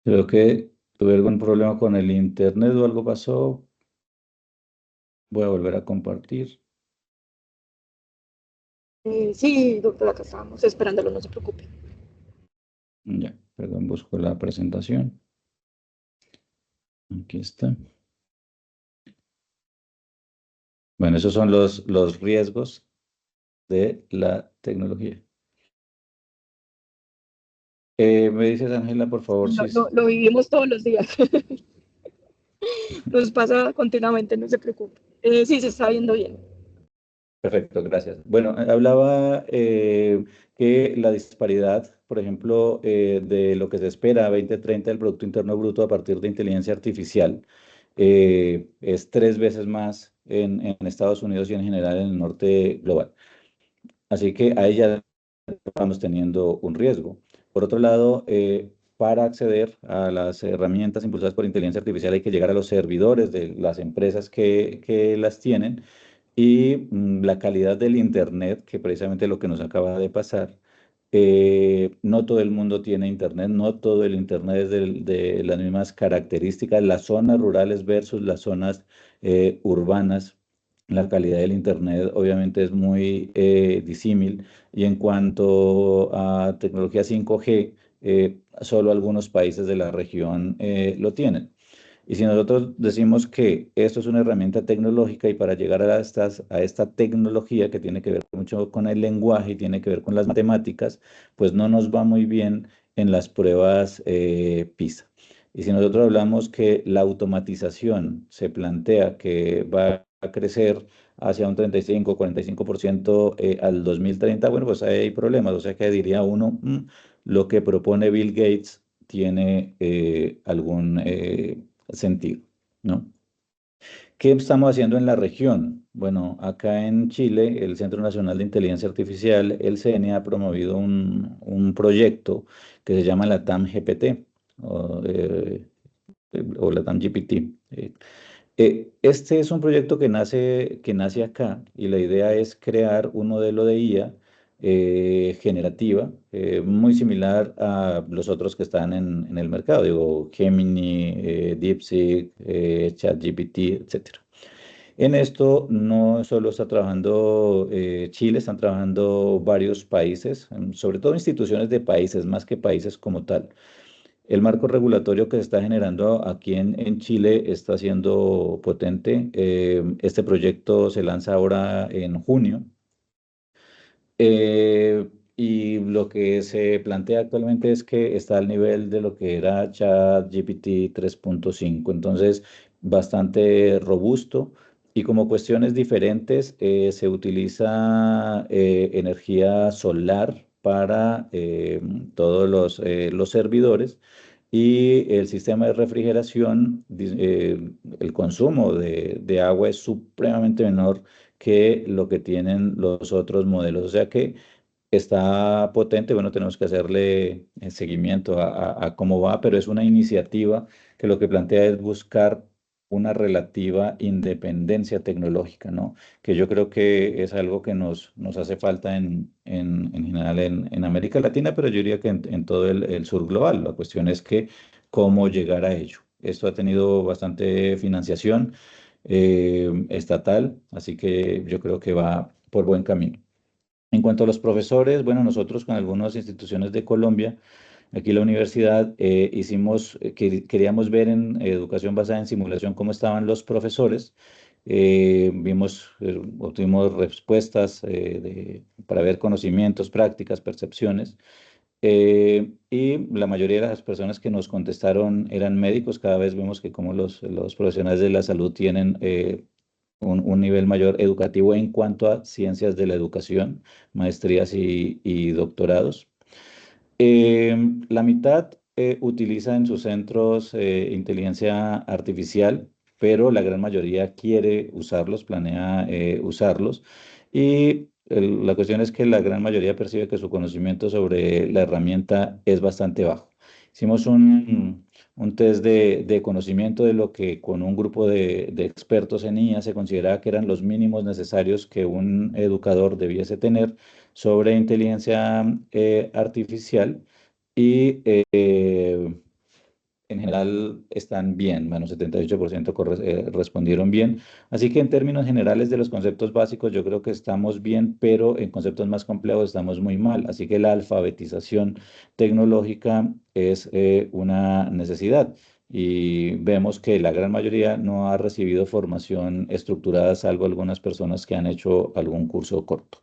Creo que tuve algún problema con el internet o algo pasó. Voy a volver a compartir. Sí, doctor, acá estábamos esperándolo, no se preocupe. Ya, perdón, busco la presentación. Aquí está. Bueno, esos son los riesgos de la tecnología. Me dices, Ángela, por favor, si Lo vivimos todos los días. Nos pasa continuamente, no se preocupe. Sí, se está viendo bien. perfecto, gracias. Bueno, hablaba que la disparidad, por ejemplo, de lo que se espera a 2030 del Producto Interno Bruto a partir de inteligencia artificial es 3 veces más en Estados Unidos y en general en el norte global. Así que ahí ya vamos teniendo un riesgo. Por otro lado, para acceder a las herramientas impulsadas por inteligencia artificial hay que llegar a los servidores de las empresas que las tienen y la calidad del Internet, que precisamente lo que nos acaba de pasar, No todo el mundo tiene internet, no todo el internet es de las mismas características. Las zonas rurales versus las zonas urbanas, la calidad del internet obviamente es muy disímil. Y en cuanto a tecnología 5G, solo algunos países de la región lo tienen. Y si nosotros decimos que esto es una herramienta tecnológica y para llegar a esta tecnología que tiene que ver mucho con el lenguaje y tiene que ver con las matemáticas, pues no nos va muy bien en las pruebas PISA. Y si nosotros hablamos que la automatización se plantea que va a crecer hacia un 35-45% al 2030, bueno, pues ahí hay problemas. O sea que diría uno, lo que propone Bill Gates tiene algún sentido, ¿no? ¿Qué estamos haciendo en la región? Bueno, acá en Chile, el Centro Nacional de Inteligencia Artificial, el CNE, ha promovido un proyecto que se llama la TAM GPT o la TAM GPT. Este es un proyecto que nace acá y la idea es crear un modelo de IA generativa muy similar a los otros que están en el mercado, digo, Gemini, DeepSeek, ChatGPT, etcétera. En esto no solo está trabajando Chile, están trabajando varios países, sobre todo instituciones de países, más que países como tal. El marco regulatorio que se está generando aquí en Chile está siendo potente. Este proyecto se lanza ahora en junio. Y lo que se plantea actualmente es que está al nivel de lo que era ChatGPT 3.5, entonces bastante robusto. Y como cuestiones diferentes, se utiliza energía solar para todos los servidores y el sistema de refrigeración, el consumo de agua es supremamente menor que lo que tienen los otros modelos. O sea que está potente, bueno, tenemos que hacerle seguimiento a cómo va, pero es una iniciativa que lo que plantea es buscar una relativa independencia tecnológica, ¿no? Que yo creo que es algo que nos hace falta en general en América Latina, pero yo diría que en todo el sur global. La cuestión es que cómo llegar a ello. Esto ha tenido bastante financiación estatal, así que yo creo que va por buen camino. En cuanto a los profesores, bueno, nosotros con algunas instituciones de Colombia, aquí en la universidad, queríamos ver en educación basada en simulación cómo estaban los profesores. Obtuvimos respuestas para ver conocimientos, prácticas, percepciones. Y la mayoría de las personas que nos contestaron eran médicos. Cada vez vemos que como los profesionales de la salud tienen un nivel mayor educativo en cuanto a ciencias de la educación, maestrías y doctorados. La mitad utiliza en sus centros inteligencia artificial, pero la gran mayoría quiere usarlos, planea usarlos. Y la cuestión es que la gran mayoría percibe que su conocimiento sobre la herramienta es bastante bajo. Hicimos un test de conocimiento de lo que con un grupo de expertos en IA se consideraba que eran los mínimos necesarios que un educador debiese tener sobre inteligencia artificial y en general están bien, menos 78% respondieron bien. Así que en términos generales de los conceptos básicos yo creo que estamos bien, pero en conceptos más complejos estamos muy mal. Así que la alfabetización tecnológica es una necesidad. Y vemos que la gran mayoría no ha recibido formación estructurada, salvo algunas personas que han hecho algún curso corto.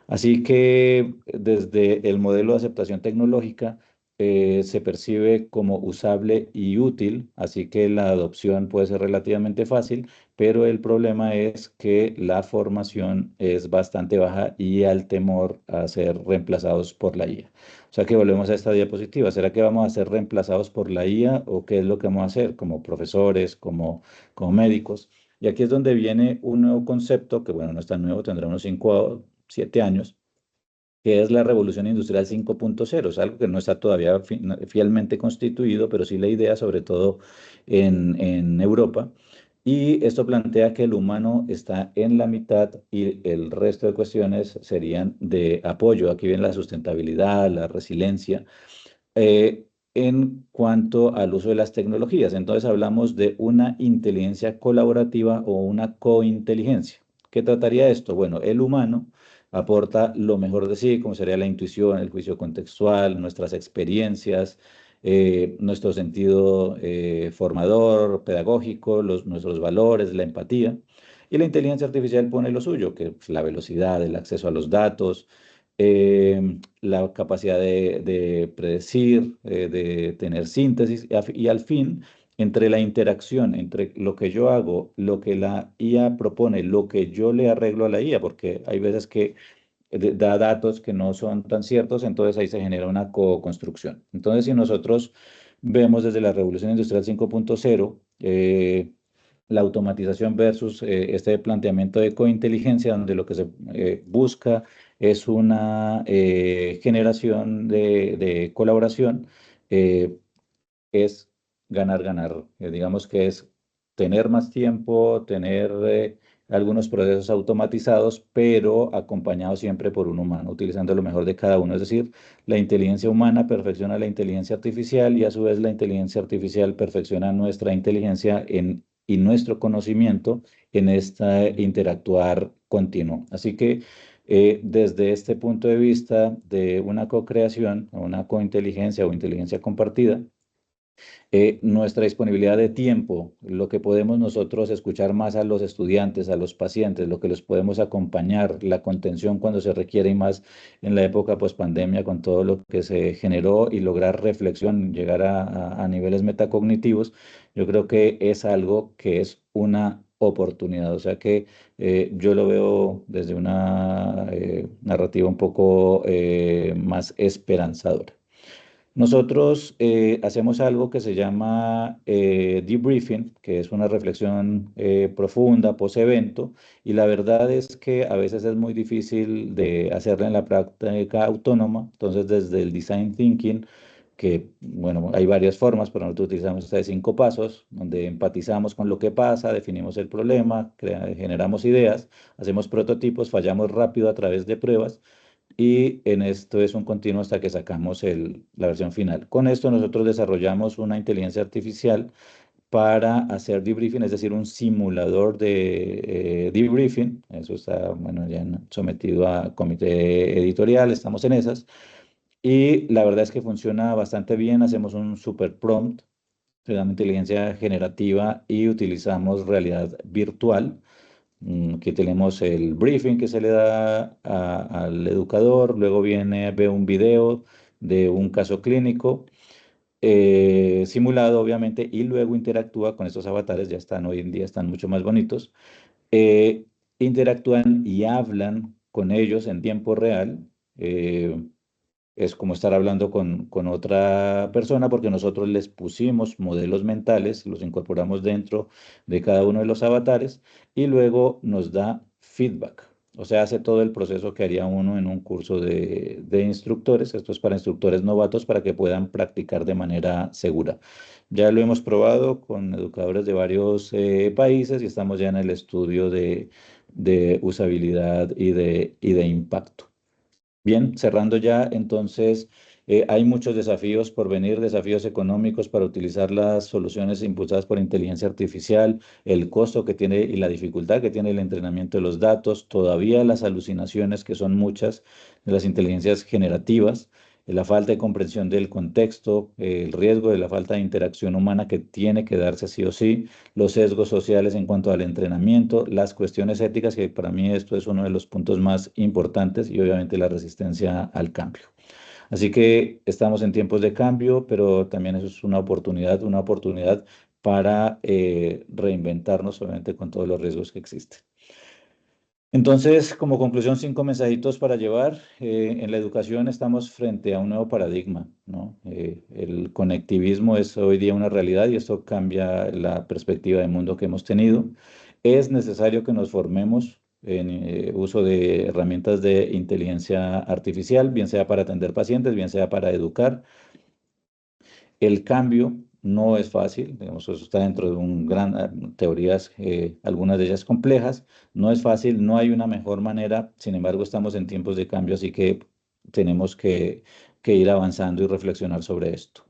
Así que desde el modelo de aceptación tecnológica se percibe como usable y útil, así que la adopción puede ser relativamente fácil, pero el problema es que la formación es bastante baja y al temor a ser reemplazados por la IA. O sea que volvemos a esta diapositiva. ¿Será que vamos a ser reemplazados por la IA o qué es lo que vamos a hacer como profesores, como médicos? Y aquí es donde viene un nuevo concepto que, bueno, no es tan nuevo, tendrá unos 5 o 7 años, que es la revolución industrial 5.0. Es algo que no está todavía fielmente constituido, pero sí la idea, sobre todo en Europa. Y esto plantea que el humano está en la mitad y el resto de cuestiones serían de apoyo. Aquí viene la sustentabilidad, la resiliencia. En cuanto al uso de las tecnologías, entonces hablamos de una inteligencia colaborativa o una cointeligencia. ¿Qué trataría esto? Bueno, el humano aporta lo mejor de sí, como sería la intuición, el juicio contextual, nuestras experiencias, nuestro sentido formador, pedagógico, nuestros valores, la empatía. Y la inteligencia artificial pone lo suyo, que es la velocidad, el acceso a los datos, la capacidad de predecir, de tener síntesis y al fin, entre la interacción, entre lo que yo hago, lo que la IA propone, lo que yo le arreglo a la IA, porque hay veces que da datos que no son tan ciertos, entonces ahí se genera una co-construcción. Entonces, si nosotros vemos desde la Revolución Industrial 5.0, la automatización versus este planteamiento de cointeligencia, donde lo que se busca es una generación de colaboración, eh, es ganar, ganar. Digamos que es tener más tiempo, tener algunos procesos automatizados, pero acompañados siempre por un humano, utilizando lo mejor de cada uno. Es decir, la inteligencia humana perfecciona la inteligencia artificial y a su vez la inteligencia artificial perfecciona nuestra inteligencia y nuestro conocimiento en este interactuar continuo. Así que desde este punto de vista de una co-creación, o una cointeligencia o inteligencia compartida, nuestra disponibilidad de tiempo, lo que podemos nosotros escuchar más a los estudiantes, a los pacientes, lo que los podemos acompañar, la contención cuando se requiere y más en la época post-pandemia con todo lo que se generó y lograr reflexión, llegar a niveles metacognitivos, yo creo que es algo que es una oportunidad. O sea que yo lo veo desde una narrativa un poco más esperanzadora. Nosotros hacemos algo que se llama debriefing, que es una reflexión profunda post-evento, y la verdad es que a veces es muy difícil de hacerla en la práctica autónoma. Entonces, desde el design thinking, que bueno, hay varias formas, pero nosotros utilizamos esta de 5 pasos, donde empatizamos con lo que pasa, definimos el problema, generamos ideas, hacemos prototipos, fallamos rápido a través de pruebas y en esto es un continuo hasta que sacamos la versión final. Con esto nosotros desarrollamos una inteligencia artificial para hacer debriefing, es decir, un simulador de debriefing. Eso está, bueno, ya sometido a comité editorial, estamos en esas. Y la verdad es que funciona bastante bien. Hacemos un super prompt, se llama inteligencia generativa y utilizamos realidad virtual. Aquí tenemos el briefing que se le da al educador, luego ve un video de un caso clínico simulado, obviamente, y luego interactúa con estos avatares, ya están hoy en día, están mucho más bonitos, eh, interactúan y hablan con ellos en tiempo real. Es como estar hablando con otra persona porque nosotros les pusimos modelos mentales, los incorporamos dentro de cada uno de los avatares y luego nos da feedback. O sea, hace todo el proceso que haría uno en un curso de instructores. Esto es para instructores novatos para que puedan practicar de manera segura. Ya lo hemos probado con educadores de varios países y estamos ya en el estudio de usabilidad y de impacto. Bien, cerrando ya, entonces, hay muchos desafíos por venir, desafíos económicos para utilizar las soluciones impulsadas por inteligencia artificial, el costo que tiene y la dificultad que tiene el entrenamiento de los datos, todavía las alucinaciones que son muchas de las inteligencias generativas, la falta de comprensión del contexto, el riesgo de la falta de interacción humana que tiene que darse sí o sí, los sesgos sociales en cuanto al entrenamiento, las cuestiones éticas, que para mí esto es uno de los puntos más importantes y obviamente la resistencia al cambio. Así que estamos en tiempos de cambio, pero también eso es una oportunidad para reinventarnos, obviamente con todos los riesgos que existen. Entonces, como conclusión, 5 mensajitos para llevar. En la educación estamos frente a un nuevo paradigma, ¿no? El conectivismo es hoy día una realidad y esto cambia la perspectiva de mundo que hemos tenido. Es necesario que nos formemos en uso de herramientas de inteligencia artificial, bien sea para atender pacientes, bien sea para educar. El cambio no es fácil, digamos, eso está dentro de un gran, teorías, algunas de ellas complejas, no es fácil, no hay una mejor manera, sin embargo, estamos en tiempos de cambio, así que tenemos que ir avanzando y reflexionar sobre esto.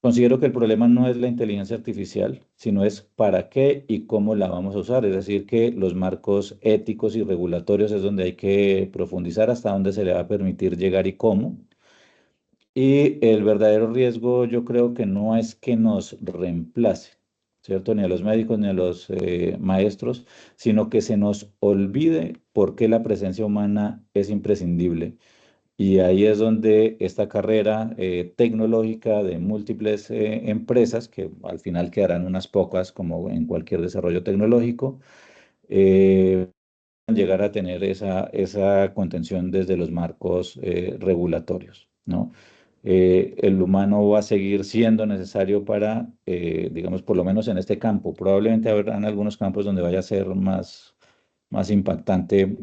Considero que el problema no es la inteligencia artificial, sino es para qué y cómo la vamos a usar. Es decir, que los marcos éticos y regulatorios es donde hay que profundizar hasta dónde se le va a permitir llegar y cómo. Y el verdadero riesgo yo creo que no es que nos reemplace, ¿cierto? Ni a los médicos ni a los maestros, sino que se nos olvide por qué la presencia humana es imprescindible. Y ahí es donde esta carrera tecnológica de múltiples empresas, que al final quedarán unas pocas como en cualquier desarrollo tecnológico, eh, llegar a tener esa contención desde los marcos regulatorios, ¿no? El humano va a seguir siendo necesario para, digamos, por lo menos en este campo. Probablemente habrán algunos campos donde vaya a ser más impactante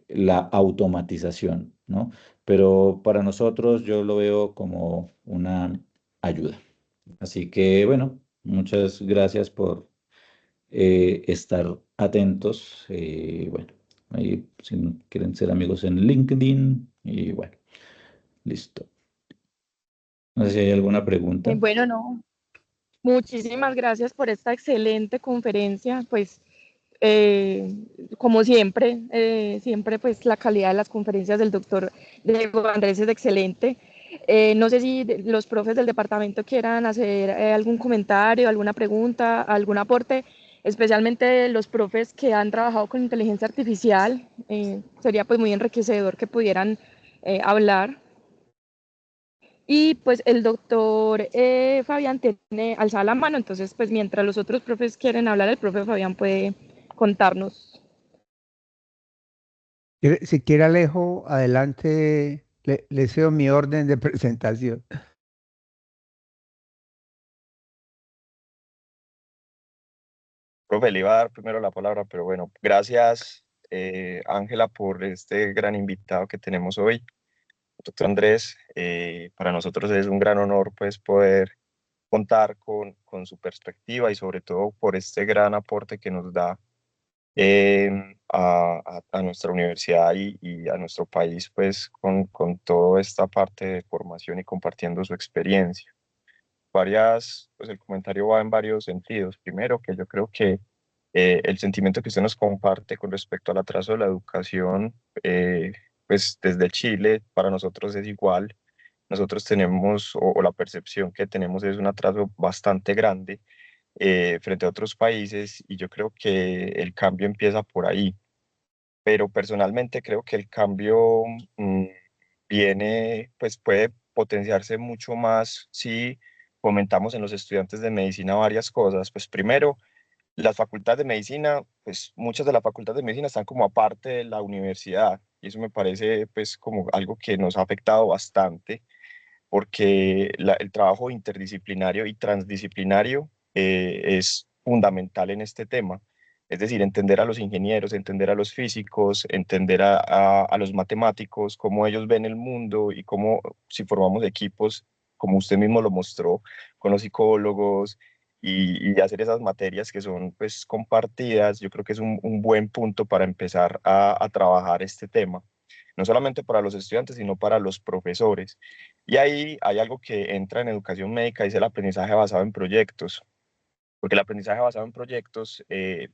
la automatización, ¿no? Pero para nosotros yo lo veo como una ayuda. Así que, bueno, muchas gracias por estar atentos. Bueno, ahí si quieren ser amigos en LinkedIn y bueno, listo. No sé si hay alguna pregunta. Bueno, no, muchísimas gracias por esta excelente conferencia, pues eh, como siempre, siempre pues la calidad de las conferencias del doctor Diego Andrés es excelente. No sé si los profes del departamento quieran hacer algún comentario, alguna pregunta, algún aporte, especialmente los profes que han trabajado con inteligencia artificial. Sería pues muy enriquecedor que pudieran hablar. Y pues el doctor Fabián tiene alzada la mano, entonces pues mientras los otros profes quieren hablar, el profe Fabián puede contarnos. Si quiere Alejo, adelante, le cedo mi orden de presentación. Profe, le iba a dar primero la palabra, pero bueno, gracias Ángela por este gran invitado que tenemos hoy, doctor Andrés. Para nosotros es un gran honor pues poder contar con su perspectiva y sobre todo por este gran aporte que nos da a nuestra universidad y a nuestro país pues con toda esta parte de formación y compartiendo su experiencia. Pues el comentario va en varios sentidos. Primero, que yo creo que el sentimiento que usted nos comparte con respecto al atraso de la educación, pues desde Chile, para nosotros es igual. Nosotros tenemos, o la percepción que tenemos es un atraso bastante grande frente a otros países y yo creo que el cambio empieza por ahí. Pero personalmente creo que el cambio mm, pues puede potenciarse mucho más si fomentamos en los estudiantes de medicina varias cosas. Pues primero, las facultades de medicina, pues muchas de las facultades de medicina están como aparte de la universidad y eso me parece pues como algo que nos ha afectado bastante porque el trabajo interdisciplinario y transdisciplinario es fundamental en este tema. Es decir, entender a los ingenieros, entender a los físicos, entender a los matemáticos, cómo ellos ven el mundo y cómo si formamos equipos, como usted mismo lo mostró, con los psicólogos y hacer esas materias que son pues compartidas, yo creo que es un buen punto para empezar a trabajar este tema, no solamente para los estudiantes, sino para los profesores. Y ahí hay algo que entra en educación médica, y es el aprendizaje basado en proyectos, porque el aprendizaje basado en proyectos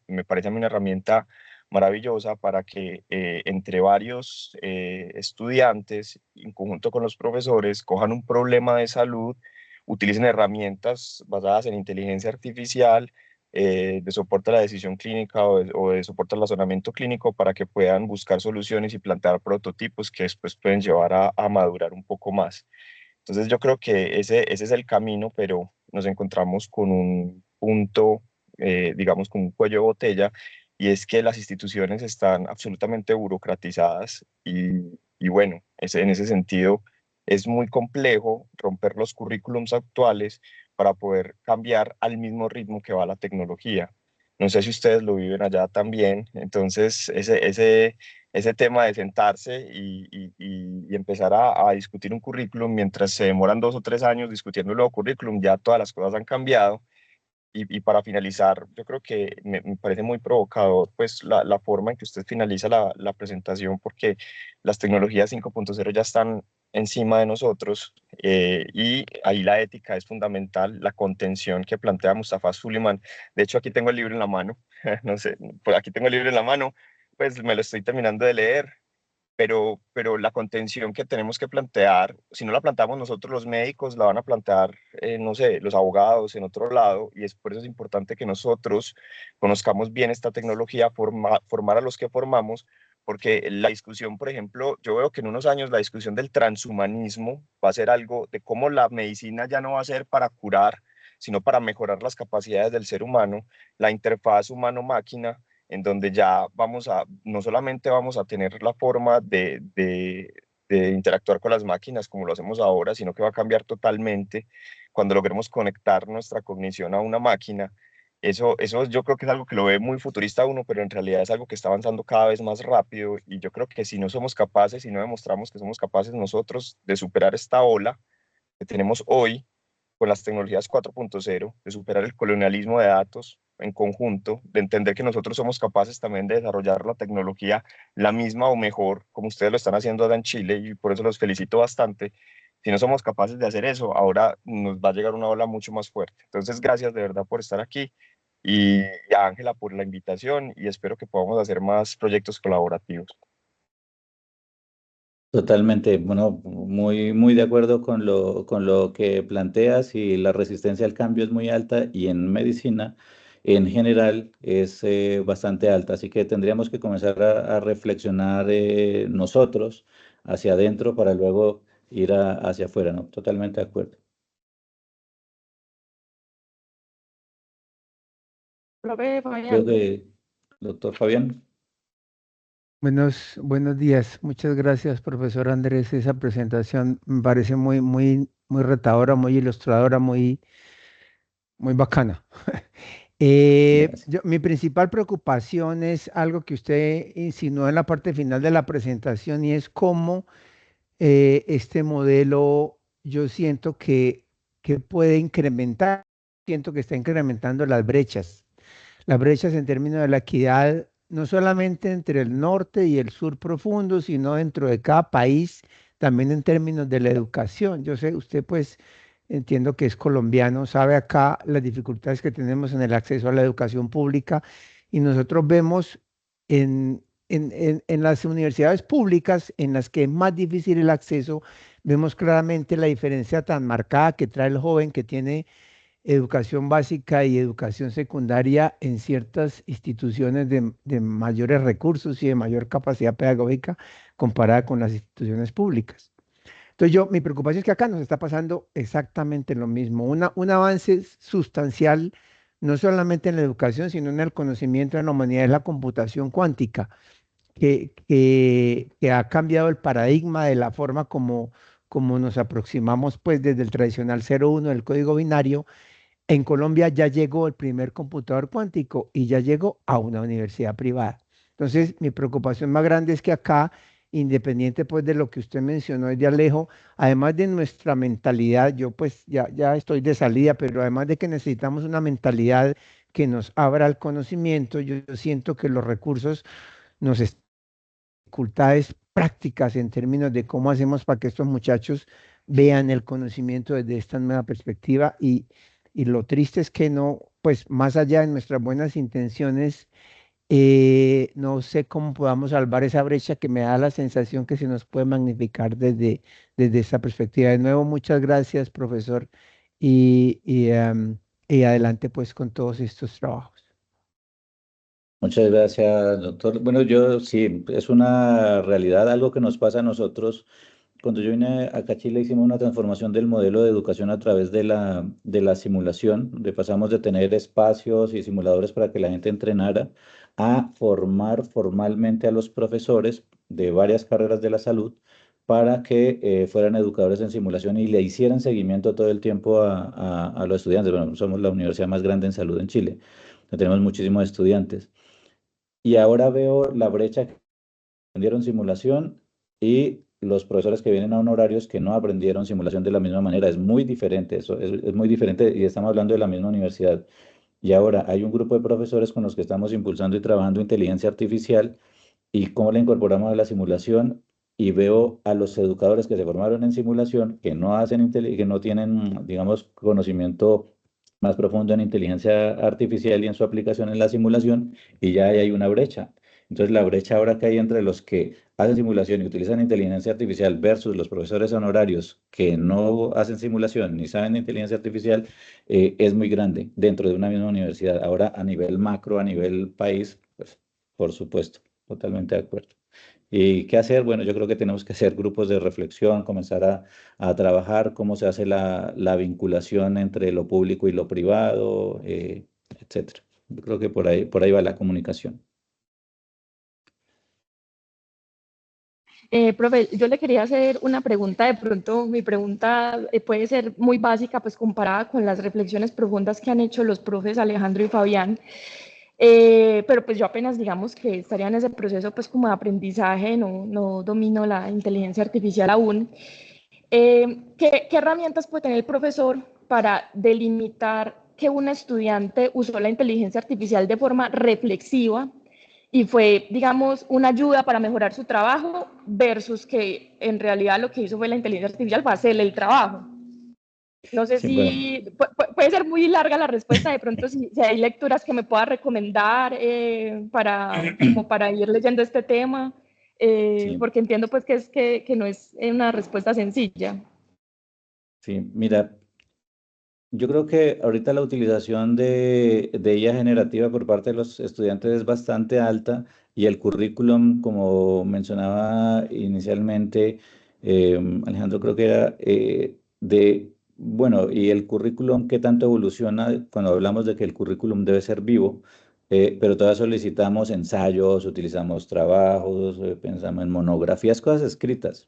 me parece a mí una herramienta maravillosa para que entre varios estudiantes, en conjunto con los profesores, cojan un problema de salud, utilicen herramientas basadas en inteligencia artificial, de soporte a la decisión clínica o de soporte al razonamiento clínico para que puedan buscar soluciones y plantear prototipos que después pueden llevar a madurar un poco más. Entonces yo creo que ese es el camino, pero nos encontramos con un punto, digamos, con un cuello de botella, y es que las instituciones están absolutamente burocratizadas y bueno, en ese sentido es muy complejo romper los currículums actuales para poder cambiar al mismo ritmo que va la tecnología. No sé si ustedes lo viven allá también. Entonces, ese tema de sentarse y empezar a discutir un currículum mientras se demoran 2 o 3 años discutiendo el nuevo currículum, ya todas las cosas han cambiado. Y para finalizar, yo creo que me parece muy provocador pues la forma en que usted finaliza la presentación, porque las tecnologías 5.0 ya están encima de nosotros, y ahí la ética es fundamental, la contención que plantea Mustafa Suleiman. De hecho, aquí tengo el libro en la mano, no sé, por aquí tengo el libro en la mano, pues me lo estoy terminando de leer, pero la contención que tenemos que plantear, si no la planteamos nosotros los médicos, la van a plantear, no sé, los abogados en otro lado, y es por eso es importante que nosotros conozcamos bien esta tecnología, formar a los que formamos, porque la discusión, por ejemplo, yo veo que en unos años la discusión del transhumanismo va a ser algo de cómo la medicina ya no va a ser para curar, sino para mejorar las capacidades del ser humano, la interfaz humano-máquina, en donde ya no solamente vamos a tener la forma de interactuar con las máquinas como lo hacemos ahora, sino que va a cambiar totalmente cuando logremos conectar nuestra cognición a una máquina. Eso yo creo que es algo que lo ve muy futurista uno, pero en realidad es algo que está avanzando cada vez más rápido, y yo creo que si no somos capaces, si no demostramos que somos capaces nosotros de superar esta ola que tenemos hoy con las tecnologías 4.0, de superar el colonialismo de datos en conjunto, de entender que nosotros somos capaces también de desarrollar la tecnología la misma o mejor, como ustedes lo están haciendo allá en Chile, y por eso los felicito bastante. Si no somos capaces de hacer eso, ahora nos va a llegar una ola mucho más fuerte. Entonces, gracias de verdad por estar aquí, y a Ángela por la invitación, y espero que podamos hacer más proyectos colaborativos. Totalmente, bueno, muy de acuerdo con lo que planteas, y la resistencia al cambio es muy alta y en medicina en general es bastante alta, así que tendríamos que comenzar a reflexionar nosotros hacia adentro para luego ir hacia afuera, ¿no? Totalmente de acuerdo. Profe Creo Fabián, que, doctor Fabián. Buenos días. Muchas gracias, profesor Andrés. Esa presentación me parece muy retadora, muy ilustradora, muy bacana. Gracias. Mi principal preocupación es algo que usted insinuó en la parte final de la presentación, y es cómo este modelo yo siento que puede incrementar, siento que está incrementando las brechas en términos de la equidad, no solamente entre el norte y el sur profundo, sino dentro de cada país, también en términos de la educación. Yo sé, usted pues entiendo que es colombiano, sabe acá las dificultades que tenemos en el acceso a la educación pública, y nosotros vemos en las universidades públicas en las que es más difícil el acceso, vemos claramente la diferencia tan marcada que trae el joven que tiene educación básica y educación secundaria en ciertas instituciones de mayores recursos y de mayor capacidad pedagógica comparada con las instituciones públicas. Entonces mi preocupación es que acá nos está pasando exactamente lo mismo, un avance sustancial, no solamente en la educación, sino en el conocimiento de la humanidad, es la computación cuántica, que ha cambiado el paradigma de la forma como nos aproximamos pues desde el tradicional 0-1 del código binario. En Colombia ya llegó el primer computador cuántico y ya llegó a una universidad privada. Entonces, mi preocupación más grande es que acá, independiente pues de lo que usted mencionó desde Alejo, además de nuestra mentalidad, yo pues ya estoy de salida, pero además de que necesitamos una mentalidad que nos abra el conocimiento, yo siento que los recursos nos están dificultades prácticas en términos de cómo hacemos para que estos muchachos vean el conocimiento desde esta nueva perspectiva, y lo triste es que no, pues más allá de nuestras buenas intenciones, no sé cómo podamos salvar esa brecha que me da la sensación que se nos puede magnificar desde esa perspectiva. De nuevo, muchas gracias, profesor, y adelante pues con todos estos trabajos. Muchas gracias, doctor. Bueno, yo sí, es una realidad, algo que nos pasa a nosotros. Cuando yo vine acá a Chile hicimos una transformación del modelo de educación a través de la simulación, donde pasamos de tener espacios y simuladores para que la gente entrenara a formar formalmente a los profesores de varias carreras de la salud para que fueran educadores en simulación y le hicieran seguimiento todo el tiempo a los estudiantes. Bueno, somos la universidad más grande en salud en Chile. tenemos muchísimos estudiantes. Y ahora veo la brecha que aprendieron simulación y los profesores que vienen a honorarios que no aprendieron simulación de la misma manera. Es muy diferente, eso es muy diferente y estamos hablando de la misma universidad. Y ahora hay un grupo de profesores con los que estamos impulsando y trabajando inteligencia artificial y cómo la incorporamos a la simulación y veo a los educadores que se formaron en simulación que no hacen que no tienen, digamos, conocimiento más profundo en inteligencia artificial y en su aplicación en la simulación y ya ahí hay una brecha. Entonces la brecha ahora que hay entre los que hacen simulación y utilizan inteligencia artificial versus los profesores honorarios que no hacen simulación ni saben de inteligencia artificial es muy grande dentro de una misma universidad. Ahora a nivel macro, a nivel país, pues por supuesto. Totalmente de acuerdo. ¿Y qué hacer? Bueno, yo creo que tenemos que hacer grupos de reflexión, comenzar a trabajar cómo se hace la vinculación entre lo público y lo privado, etcétera. Yo creo que por ahí va la comunicación. Profe, yo le quería hacer una pregunta, de pronto mi pregunta puede ser muy básica, pues comparada con las reflexiones profundas que han hecho los profes Alejandro y Fabián, pero pues yo apenas digamos que estaría en ese proceso pues como de aprendizaje, no domino la inteligencia artificial aún. ¿Qué herramientas puede tener el profesor para delimitar que un estudiante usó la inteligencia artificial de forma reflexiva y fue, digamos, una ayuda para mejorar su trabajo versus que en realidad lo que hizo fue la inteligencia artificial para hacerle el trabajo? No sé Sí, bueno, si puede ser muy larga la respuesta, de pronto si hay lecturas que me pueda recomendar como para ir leyendo este tema, sí, porque entiendo pues que no es una respuesta sencilla. sí. Mira, yo creo que ahorita la utilización de IA generativa por parte de los estudiantes es bastante alta y el currículum, como mencionaba inicialmente, Alejandro, creo que era bueno, y el currículum, ¿qué tanto evoluciona cuando hablamos de que el currículum debe ser vivo? Pero todavía solicitamos ensayos, utilizamos trabajos, pensamos en monografías, cosas escritas.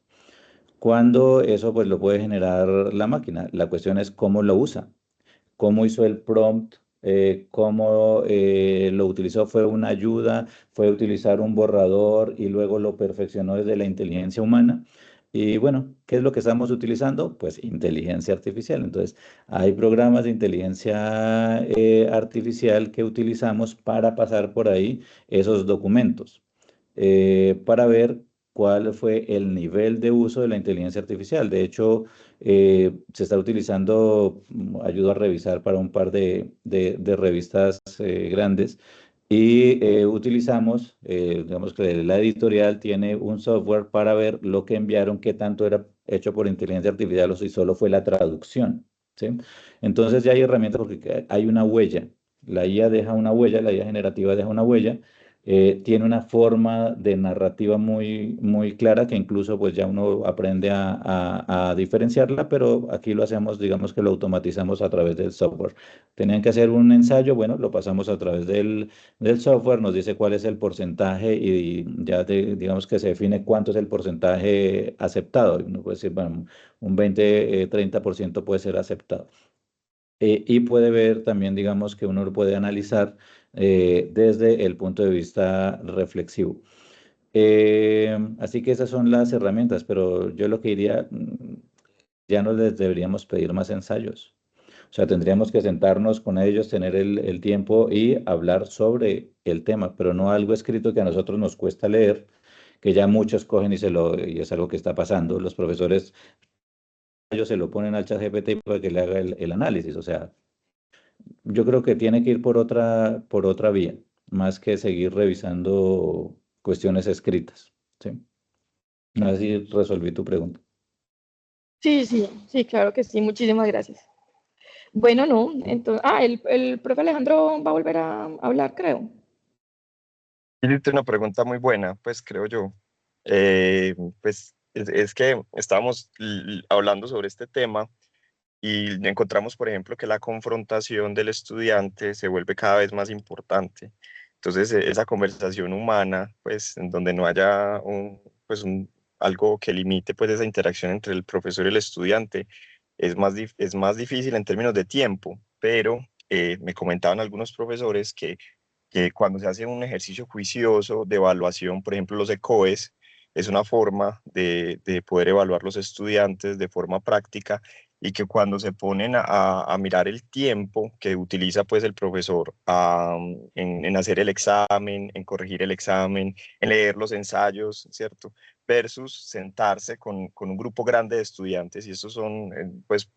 Cuando eso pues lo puede generar la máquina. La cuestión es cómo lo usa, cómo hizo el prompt, cómo lo utilizó, fue una ayuda, fue utilizar un borrador y luego lo perfeccionó desde la inteligencia humana. Y bueno, ¿qué es lo que estamos utilizando? Pues inteligencia artificial. Entonces, hay programas de inteligencia artificial que utilizamos para pasar por ahí esos documentos, para ver cuál fue el nivel de uso de la inteligencia artificial. De hecho, se está utilizando, ayudo a revisar para un par de revistas grandes y utilizamos, digamos que la editorial tiene un software para ver lo que enviaron, qué tanto era hecho por inteligencia artificial o si solo fue la traducción. ¿Sí? Entonces ya hay herramientas porque hay una huella. La IA deja una huella, la IA generativa deja una huella, tiene una forma de narrativa muy, muy clara que incluso pues ya uno aprende a diferenciarla, pero aquí lo hacemos, digamos que lo automatizamos a través del software. Tenían que hacer un ensayo, bueno, lo pasamos a través del software, nos dice cuál es el porcentaje y ya digamos que se define cuánto es el porcentaje aceptado. Uno puede decir, bueno, un 20, 30% puede ser aceptado. Y puede ver también, digamos, que uno lo puede analizar desde el punto de vista reflexivo. Así que esas son las herramientas, pero yo lo que diría, ya no les deberíamos pedir más ensayos. O sea, tendríamos que sentarnos con ellos, tener el tiempo y hablar sobre el tema, pero no algo escrito que a nosotros nos cuesta leer, que ya muchos cogen y es algo que está pasando. Los profesores, ellos se lo ponen al chat GPT para que le haga el análisis. O sea, yo creo que tiene que ir por otra vía, más que seguir revisando cuestiones escritas. ¿Sí? No sé si resolví tu pregunta. Sí, claro que sí, muchísimas gracias. Bueno, no, entonces, el profe Alejandro va a volver a hablar, creo. Hiciste una pregunta muy buena, pues creo yo. Pues es que estábamos hablando sobre este tema y encontramos, por ejemplo, que la confrontación del estudiante se vuelve cada vez más importante. Entonces, esa conversación humana, pues, en donde no haya algo que limite, pues, esa interacción entre el profesor y el estudiante, es más difícil en términos de tiempo, pero me comentaban algunos profesores que cuando se hace un ejercicio juicioso de evaluación, por ejemplo, los ECOES, es una forma de poder evaluar los estudiantes de forma práctica y que cuando se ponen a mirar el tiempo que utiliza pues el profesor en hacer el examen, en corregir el examen, en leer los ensayos, ¿cierto? Versus sentarse con un grupo grande de estudiantes, y estos son, pues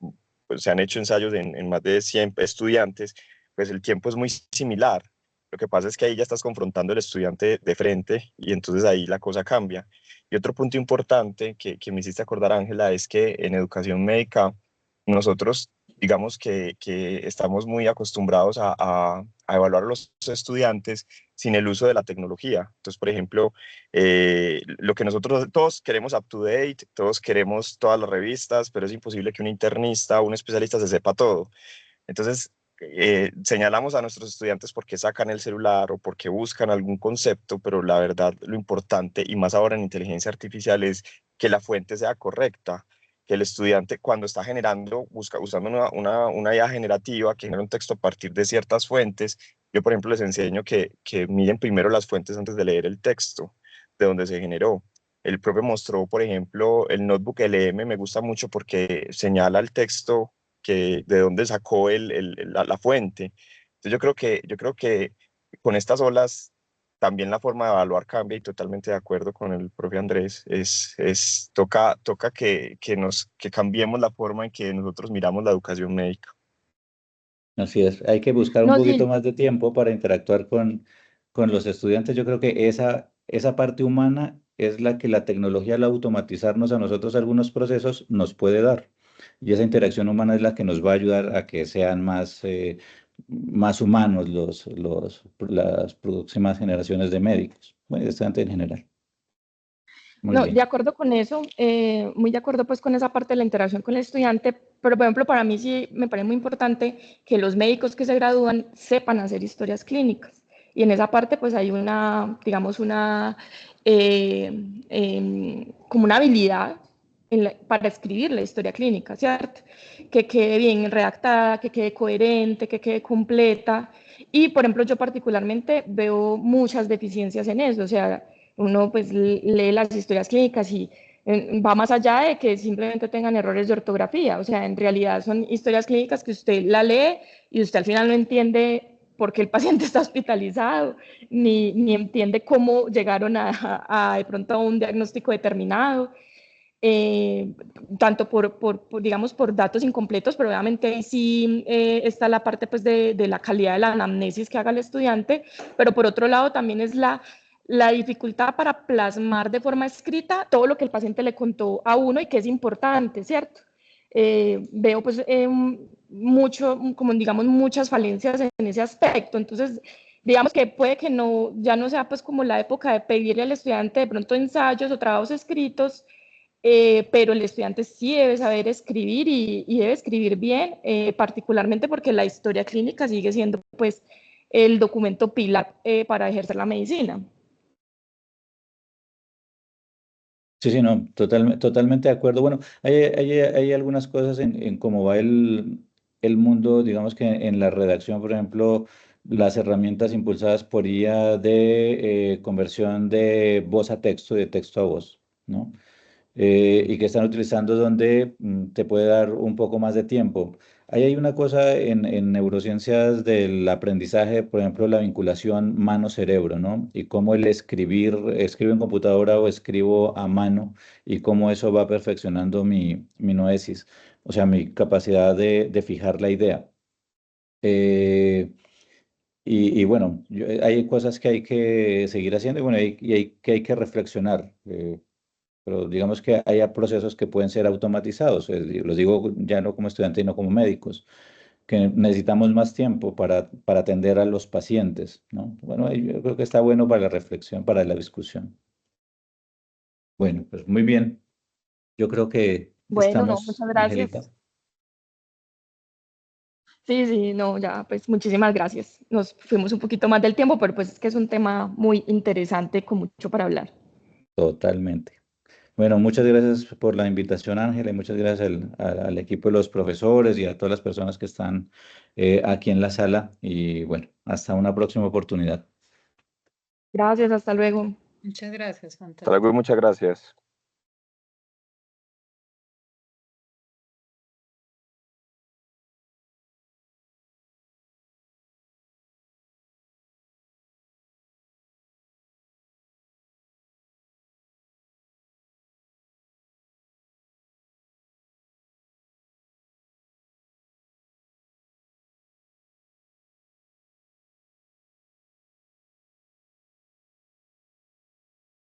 se han hecho ensayos en más de 100 estudiantes, pues el tiempo es muy similar. Lo que pasa es que ahí ya estás confrontando al estudiante de frente y entonces ahí la cosa cambia. Y otro punto importante que me hiciste acordar, Ángela, es que en educación médica nosotros, digamos que estamos muy acostumbrados a evaluar a los estudiantes sin el uso de la tecnología. Entonces, por ejemplo, lo que nosotros todos queremos up to date, todos queremos todas las revistas, pero es imposible que un internista o un especialista se sepa todo. Entonces, señalamos a nuestros estudiantes porque sacan el celular o porque buscan algún concepto, pero la verdad, lo importante, y más ahora en inteligencia artificial, es que la fuente sea correcta, que el estudiante cuando está generando, usando una IA generativa que genera un texto a partir de ciertas fuentes. Yo, por ejemplo, les enseño que miren primero las fuentes antes de leer el texto, de donde se generó. El profe mostró, por ejemplo, el notebook LM, me gusta mucho porque señala el texto de dónde sacó la fuente. Entonces yo creo que con estas olas también la forma de evaluar cambia, y totalmente de acuerdo con el profe Andrés. Toca que cambiemos la forma en que nosotros miramos la educación médica. Así es, hay que buscar un No, poquito sí, más de tiempo para interactuar con los estudiantes. Yo creo que esa parte humana es la que la tecnología, al automatizarnos a nosotros algunos procesos, nos puede dar. Y esa interacción humana es la que nos va a ayudar a que sean más humanos las próximas generaciones de médicos, bueno, estudiantes en general. Muy no, de bien. acuerdo con eso, muy de acuerdo pues con esa parte de la interacción con el estudiante, pero por ejemplo para mí sí me parece muy importante que los médicos que se gradúan sepan hacer historias clínicas. Y en esa parte pues hay digamos, como una habilidad para escribir la historia clínica, ¿cierto? Que quede bien redactada, que quede coherente, que quede completa. Y por ejemplo yo particularmente veo muchas deficiencias en eso, o sea, uno pues lee las historias clínicas y va más allá de que simplemente tengan errores de ortografía, o sea, en realidad son historias clínicas que usted la lee y usted al final no entiende por qué el paciente está hospitalizado, ni entiende cómo llegaron de pronto a un diagnóstico determinado. Tanto digamos, por datos incompletos, pero obviamente ahí sí está la parte pues, de la calidad de la anamnesis que haga el estudiante, pero por otro lado también es la dificultad para plasmar de forma escrita todo lo que el paciente le contó a uno y que es importante, ¿cierto? Veo pues como digamos, muchas falencias en ese aspecto, entonces digamos que puede que ya no sea pues como la época de pedirle al estudiante de pronto ensayos o trabajos escritos, pero el estudiante sí debe saber escribir y debe escribir bien, particularmente porque la historia clínica sigue siendo pues el documento pilar para ejercer la medicina. Sí, sí, no, totalmente de acuerdo. Bueno, hay algunas cosas en cómo va el mundo, digamos que en la redacción, por ejemplo, las herramientas impulsadas por IA de conversión de voz a texto, de texto a voz, ¿no? Y que están utilizando donde te puede dar un poco más de tiempo. Ahí hay una cosa en neurociencias del aprendizaje, por ejemplo, la vinculación mano-cerebro, ¿no? Y cómo el escribo en computadora o escribo a mano, y cómo eso va perfeccionando mi noesis, o sea, mi capacidad de fijar la idea. Eh, y bueno, hay cosas que hay que seguir haciendo y bueno, que hay que reflexionar. Pero digamos que haya procesos que pueden ser automatizados. Los digo ya no como estudiantes, sino como médicos, que necesitamos más tiempo para atender a los pacientes, ¿no? Bueno, yo creo que está bueno para la reflexión, para la discusión. Bueno, pues muy bien. Yo creo que Bueno, no, estamos, muchas Angelita. gracias. Sí, sí, no, ya, pues muchísimas gracias. Nos fuimos un poquito más del tiempo, pero pues es que es un tema muy interesante con mucho para hablar. Totalmente. Bueno, muchas gracias por la invitación, Ángela, y muchas gracias al equipo de los profesores y a todas las personas que están aquí en la sala. Y bueno, hasta una próxima oportunidad. Gracias, hasta luego. Muchas gracias, Juan. Hasta luego y muchas gracias.